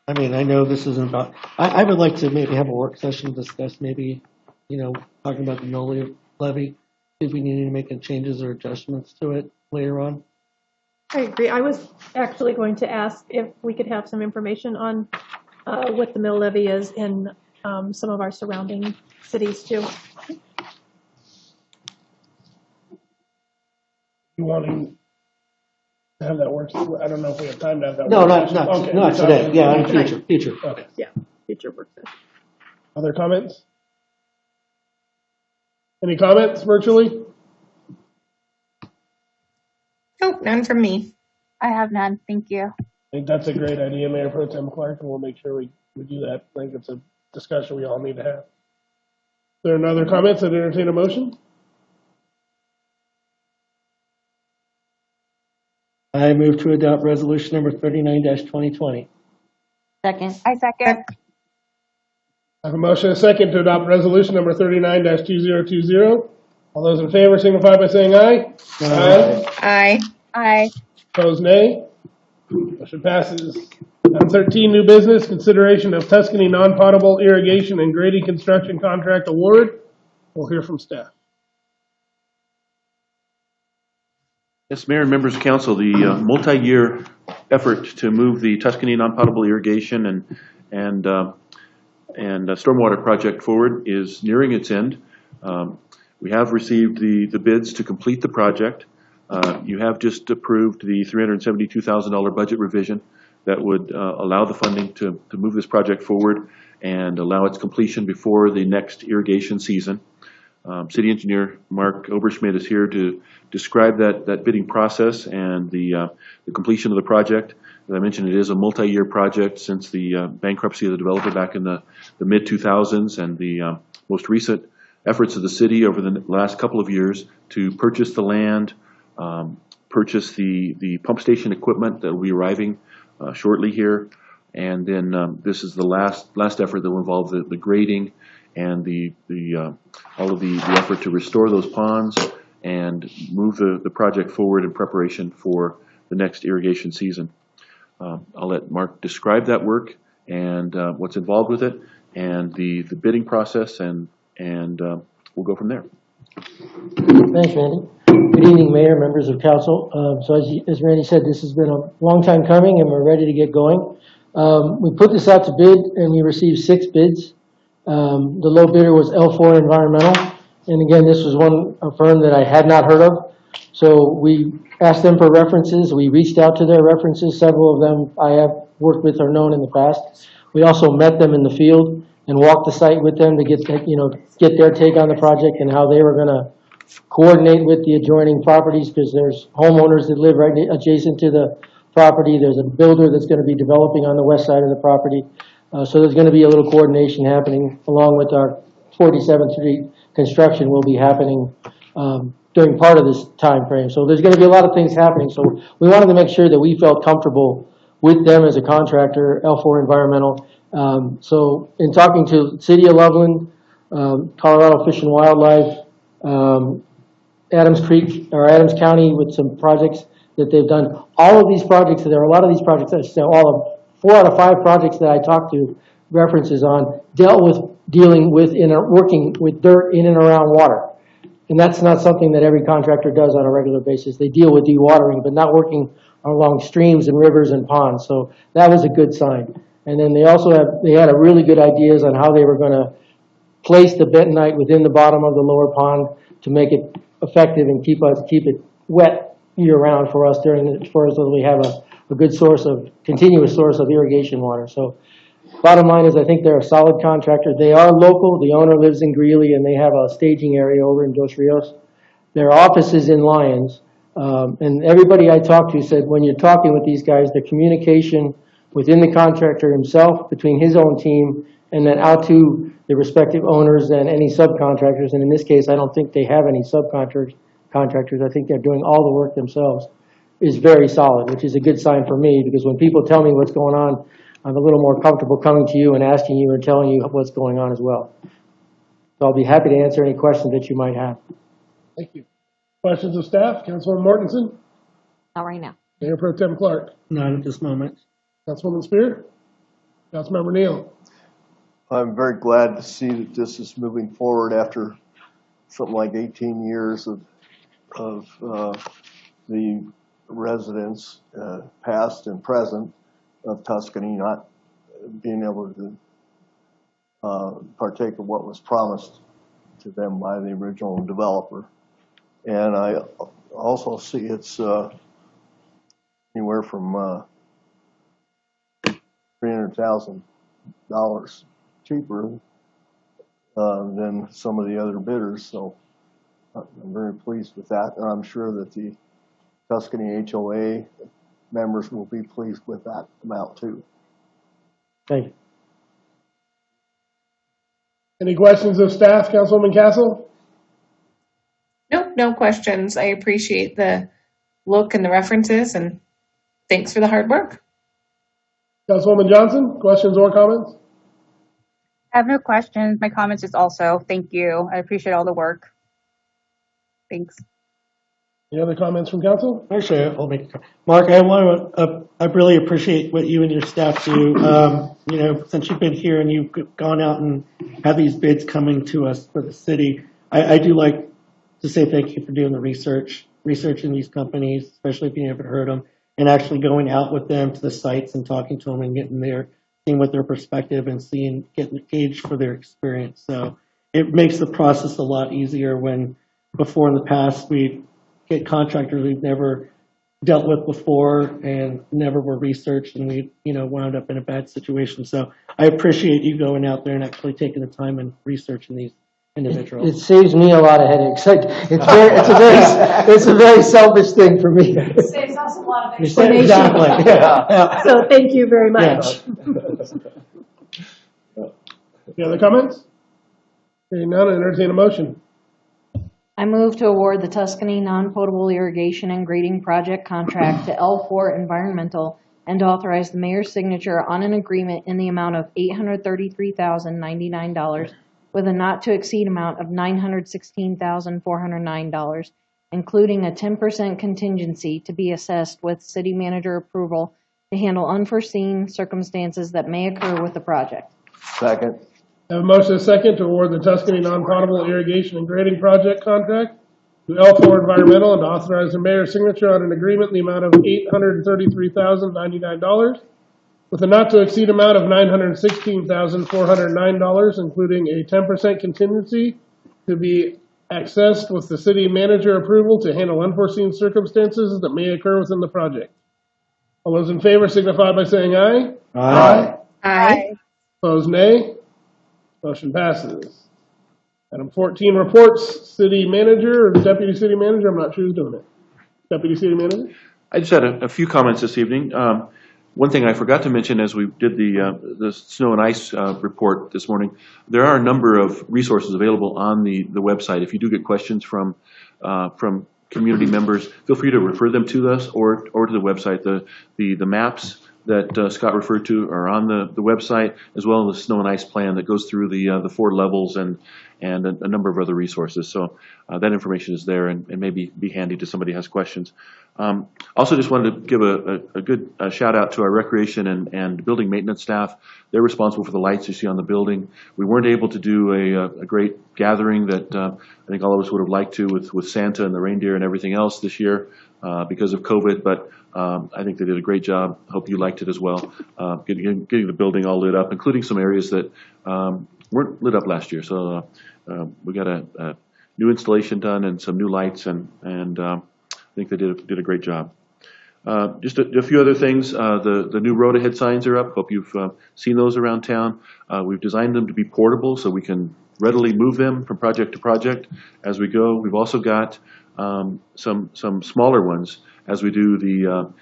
I mean, I know this isn't about, I would like to maybe have a work session to discuss maybe, talking about the mill levy, if we need to make any changes or adjustments to it later on. I agree. I was actually going to ask if we could have some information on what the mill levy is in some of our surrounding cities too. You wanting to have that work? I don't know if we have time to have that. No, work not session. not today. Yeah, in future. Okay. Yeah, future work session. Other comments? Any comments virtually? Nope, none from me. I have none. Thank you. I think that's a great idea, Mayor Pro Tem Clark, and we'll make sure we do that. I think it's a discussion we all need to have. Is there any other comments that entertain a motion? I move to adopt resolution number 39-2020. Second. I second. I have a motion and a second to adopt resolution number 39-2020. All those in favor signify by saying aye. Aye. Aye. Aye. Opposed, nay. Motion passes. Item 13, new business, consideration of Tuscany non-potable irrigation and grading construction contract award. We'll hear from staff. Yes, Mayor and members of council, the multi-year effort to move the Tuscany non-potable irrigation and stormwater project forward is nearing its end. We have received the bids to complete the project. You have just approved the $372,000 budget revision that would allow the funding to move this project forward and allow its completion before the next irrigation season. City Engineer Mark Oberschmidt is here to describe that bidding process and the completion of the project. As I mentioned, it is a multi-year project since the bankruptcy of the developer back in the mid-2000s and the most recent efforts of the city over the last couple of years to purchase the land, purchase the pump station equipment that will be arriving shortly here, and then this is the last effort that will involve the grading and all of the effort to restore those ponds and move the project forward in preparation for the next irrigation season. I'll let Mark describe that work and what's involved with it and the bidding process, and we'll go from there. Thanks, Randy. Good evening, Mayor, members of council. So as Randy said, this has been a long time coming and we're ready to get going. We put this out to bid and we received 6 bids. The low bidder was L4 Environmental. And again, this was a firm that I had not heard of. So we asked them for references. We reached out to their references. Several of them I have worked with or known in the past. We also met them in the field and walked the site with them to get their take on the project and how they were going to coordinate with the adjoining properties, because there's homeowners that live right adjacent to the property. There's a builder that's going to be developing on the west side of the property. So there's going to be a little coordination happening along with our 47th Street construction will be happening during part of this time frame. So there's going to be a lot of things happening. So we wanted to make sure that we felt comfortable with them as a contractor, L4 Environmental. So in talking to City of Loveland, Colorado Fish and Wildlife, Adams Creek or Adams County with some projects that they've done. All of these projects, there are a lot of these projects, all of 4 out of 5 projects that I talked to references on dealing with working with dirt in and around water. And that's not something that every contractor does on a regular basis. They deal with dewatering, but not working along streams and rivers and ponds. So that was a good sign. And then they had a really good ideas on how they were going to place the bentonite within the bottom of the lower pond to make it effective and keep it wet year round for us so that we have a good continuous source of irrigation water. So bottom line is I think they're a solid contractor. They are local. The owner lives in Greeley and they have a staging area over in Dos Rios. Their office is in Lyons. And everybody I talked to said when you're talking with these guys, the communication within the contractor himself, between his own team, and then out to the respective owners and any subcontractors. And in this case, I don't think they have any subcontractors. I think they're doing all the work themselves, is very solid, which is a good sign for me, because when people tell me what's going on, I'm a little more comfortable coming to you and asking you and telling you what's going on as well. So I'll be happy to answer any questions that you might have. Thank you. Questions of staff? Councilwoman Mortensen? Not right now. Mayor Pro Tem Clark? Not at this moment. Councilwoman Spear? Councilmember Neal? I'm very glad to see that this is moving forward after something like 18 years of the residents, past and present, of Tuscany not being able to partake of what was promised to them by the original developer. And I also see it's anywhere from $300,000 cheaper than some of the other bidders. So I'm very pleased with that. And I'm sure that the Tuscany HOA members will be pleased with that amount too. Thank you. Any questions of staff, Councilwoman Castle? Nope, no questions. I appreciate the look and the references, and thanks for the hard work. Councilwoman Johnson, questions or comments? I have no questions. My comments is also thank you. I appreciate all the work. Thanks. Any other comments from council? Actually, I'll make, Mark, I really appreciate what you and your staff do. Since you've been here and you've gone out and have these bids coming to us for the city, I do like to say thank you for doing the researching these companies, especially if you haven't heard them, and actually going out with them to the sites and talking to them and getting there, seeing what their perspective and getting a gauge for their experience. So it makes the process a lot easier when before in the past we get contractors we've never dealt with before and never were researched, and we wound up in a bad situation. So I appreciate you going out there and actually taking the time and researching these individuals. It saves me a lot of headaches. It's a very selfish thing for me. It saves us a lot of explanation. Exactly. Yeah. So thank you very much. Any other comments? Hearing none, I entertain a motion. I move to award the Tuscany non-potable irrigation and grading project contract to L4 Environmental and to authorize the mayor's signature on an agreement in the amount of $833,099 with a not-to-exceed amount of $916,409, including a 10% contingency to be assessed with city manager approval to handle unforeseen circumstances that may occur with the project. Second. I have a motion and a second to award the Tuscany non-potable irrigation and grading project contract to L4 Environmental and to authorize the mayor's signature on an agreement in the amount of $833,099 with a not-to-exceed amount of $916,409, including a 10% contingency to be accessed with the city manager approval to handle unforeseen circumstances that may occur within the project. All those in favor signify by saying aye. Aye. Aye. Opposed, nay. Motion passes. Item 14, reports, city manager or deputy city manager. I'm not sure who's doing it. Deputy city manager? I just had a few comments this evening. One thing I forgot to mention as we did the snow and ice report this morning, there are a number of resources available on the website. If you do get questions from community members, feel free to refer them to us or to the website. The maps that Scott referred to are on the website, as well as the snow and ice plan that goes through the 4 levels and a number of other resources. So that information is there and maybe be handy to somebody who has questions. Also just wanted to give a good shout out to our recreation and building maintenance staff. They're responsible for the lights you see on the building. We weren't able to do a great gathering that I think all of us would have liked to with Santa and the reindeer and everything else this year because of COVID, but I think they did a great job. Hope you liked it as well. Getting the building all lit up, including some areas that weren't lit up last year. So we got a new installation done and some new lights, and I think they did a great job. Just a few other things. The new road ahead signs are up. Hope you've seen those around town. We've designed them to be portable so we can readily move them from project to project as we go. We've also got some smaller ones as we do the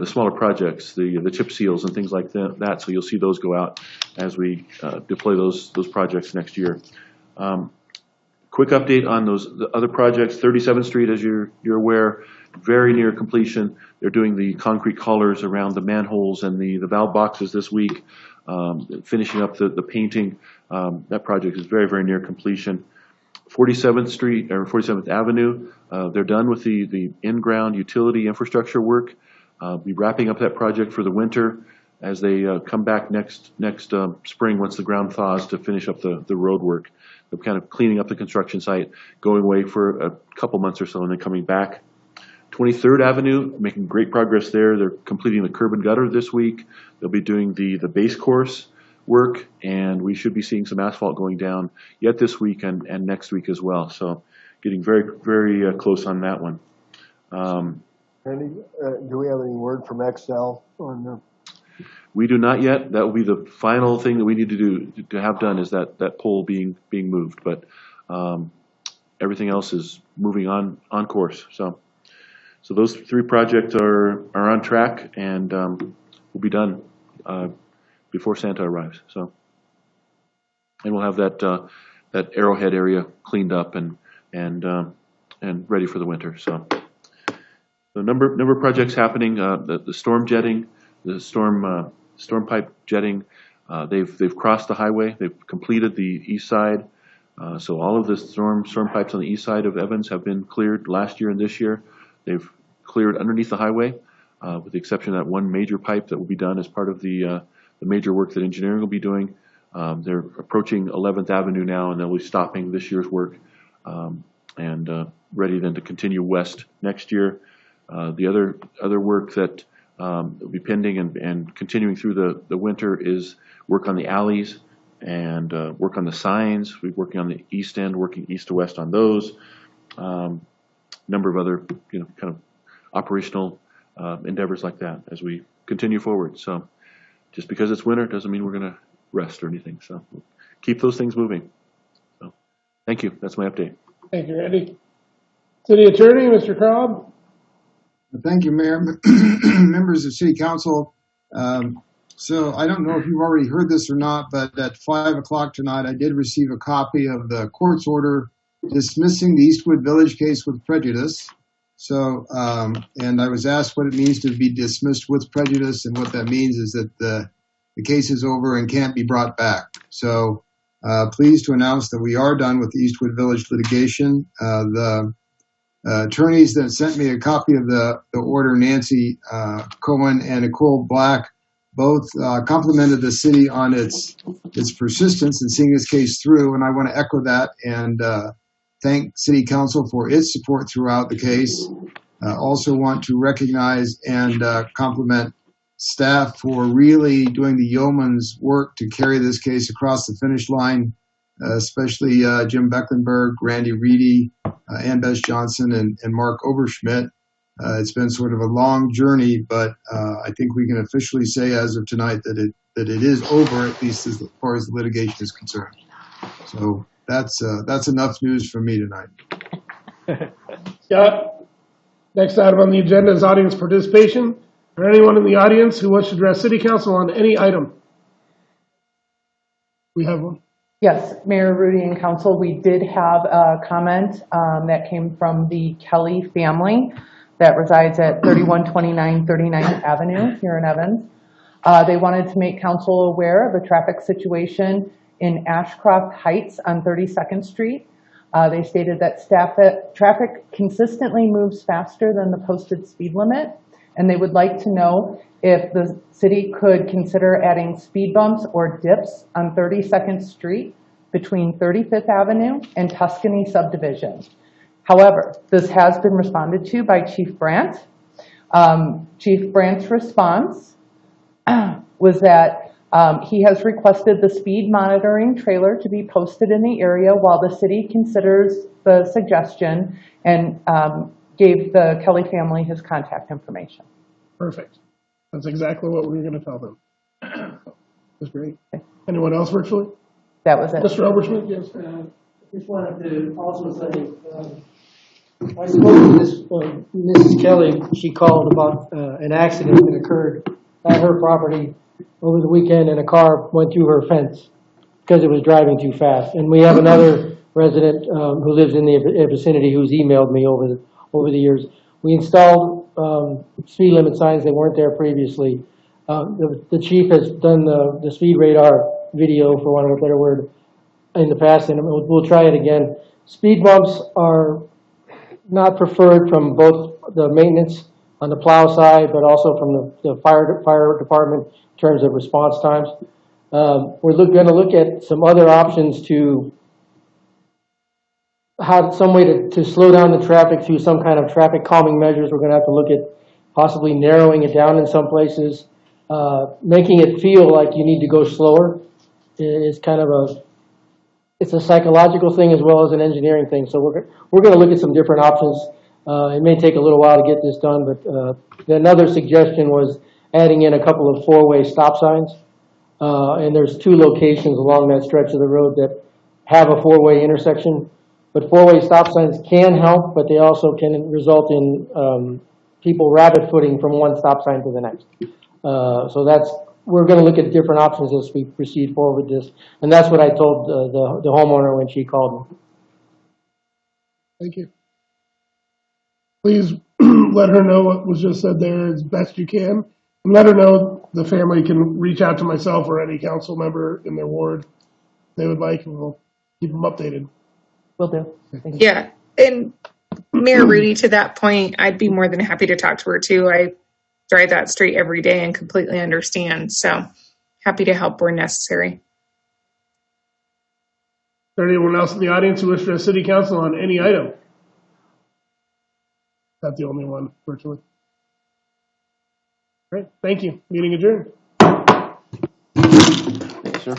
smaller projects, the chip seals and things like that. So you'll see those go out as we deploy those projects next year. Quick update on the other projects. 37th Street, as you're aware, very near completion. They're doing the concrete collars around the manholes and the valve boxes this week, finishing up the painting. That project is very, very near completion. 47th Street or 47th Avenue, they're done with the in-ground utility infrastructure work. Be wrapping up that project for the winter as they come back next spring once the ground thaws to finish up the road work. They're kind of cleaning up the construction site, going away for a couple months or so, and then coming back. 23rd Avenue, making great progress there. They're completing the curb and gutter this week. They'll be doing the base course work, and we should be seeing some asphalt going down yet this week and next week as well. So getting very, very close on that one. Randy, do we have any word from Excel on the? We do not yet. That will be the final thing that we need to do to have done is that pole being moved. But everything else is moving on course. So those 3 projects are on track and will be done before Santa arrives. So, and we'll have that Arrowhead area cleaned up and ready for the winter. So, a number of projects happening. The storm jetting, the storm pipe jetting. They've crossed the highway. They've completed the east side. So all of the storm pipes on the east side of Evans have been cleared last year and this year. They've cleared underneath the highway, with the exception of that one major pipe that will be done as part of the major work that engineering will be doing. They're approaching 11th Avenue now, and they'll be stopping this year's work and ready then to continue west next year. The other work that will be pending and continuing through the winter is work on the alleys and work on the signs. We're working on the east end, working east to west on those. Number of other, kind of operational endeavors like that as we continue forward. So just because it's winter doesn't mean we're going to rest or anything. So we'll keep those things moving. So thank you. That's my update. Thank you, Randy. City Attorney, Mr. Cobb. Thank you, Mayor. Members of City Council. So I don't know if you've already heard this or not, but at 5 o'clock tonight, I did receive a copy of the court's order dismissing the Eastwood Village case with prejudice. So, and I was asked what it means to be dismissed with prejudice, and what that means is that the case is over and can't be brought back. So, pleased to announce that we are done with the Eastwood Village litigation. The attorneys that sent me a copy of the order, Nancy Cohen and Nicole Black, both complimented the city on its persistence in seeing this case through, and I want to echo that and thank City Council for its support throughout the case. Also want to recognize and compliment staff for really doing the yeoman's work to carry this case across the finish line, especially Jim Becklenberg, Randy Reedy, Ann Bess Johnson, and Mark Oberschmidt. It's been sort of a long journey, but I think we can officially say as of tonight that it is over, at least as far as the litigation is concerned. So that's enough news from me tonight. Scott, next item on the agenda is audience participation. For anyone in the audience who wants to address City Council on any item? We have one. Yes, Mayor, Rudy, and Council, we did have a comment that came from the Kelly family that resides at 3129 39th Avenue here in Evans. They wanted to make Council aware of a traffic situation in Ashcroft Heights on 32nd Street. They stated that traffic consistently moves faster than the posted speed limit, and they would like to know if the city could consider adding speed bumps or dips on 32nd Street between 35th Avenue and Tuscany Subdivision. However, this has been responded to by Chief Brandt. Chief Brandt's response was that he has requested the speed monitoring trailer to be posted in the area while the city considers the suggestion, and gave the Kelly family his contact information. Perfect. That's exactly what we were going to tell them. That's great. Anyone else virtually? That was it. Mr. Oberschmidt, yes. Just wanted to also say, I spoke to this Mrs. Kelly. She called about an accident that occurred at her property over the weekend, and a car went through her fence because it was driving too fast. And we have another resident who lives in the vicinity who's emailed me over the years. We installed speed limit signs that weren't there previously. The chief has done the speed radar video, for want of a better word, in the past, and we'll try it again. Speed bumps are not preferred from both the maintenance on the plow side, but also from the fire department in terms of response times. We're going to look at some other options to have some way to slow down the traffic through some kind of traffic calming measures. We're going to have to look at possibly narrowing it down in some places. Making it feel like you need to go slower is kind of it's a psychological thing as well as an engineering thing. So we're going to look at some different options. It may take a little while to get this done, but another suggestion was adding in a couple of four-way stop signs. And there's 2 locations along that stretch of the road that have a four-way intersection. But four-way stop signs can help, but they also can result in people rabbit footing from one stop sign to the next. So we're going to look at different options as we proceed forward with this. And that's what I told the homeowner when she called me. Thank you. Please let her know what was just said there as best you can. And let her know the family can reach out to myself or any council member in their ward if they would like, and we'll keep them updated. Will do. Thank you. Yeah, and Mayor Rudy, to that point, I'd be more than happy to talk to her too. I drive that street every day and completely understand. So happy to help where necessary. Is there anyone else in the audience who wishes to address City Council on any item? Not the only one virtually. Great, thank you. Meeting adjourned. Thank you, sir.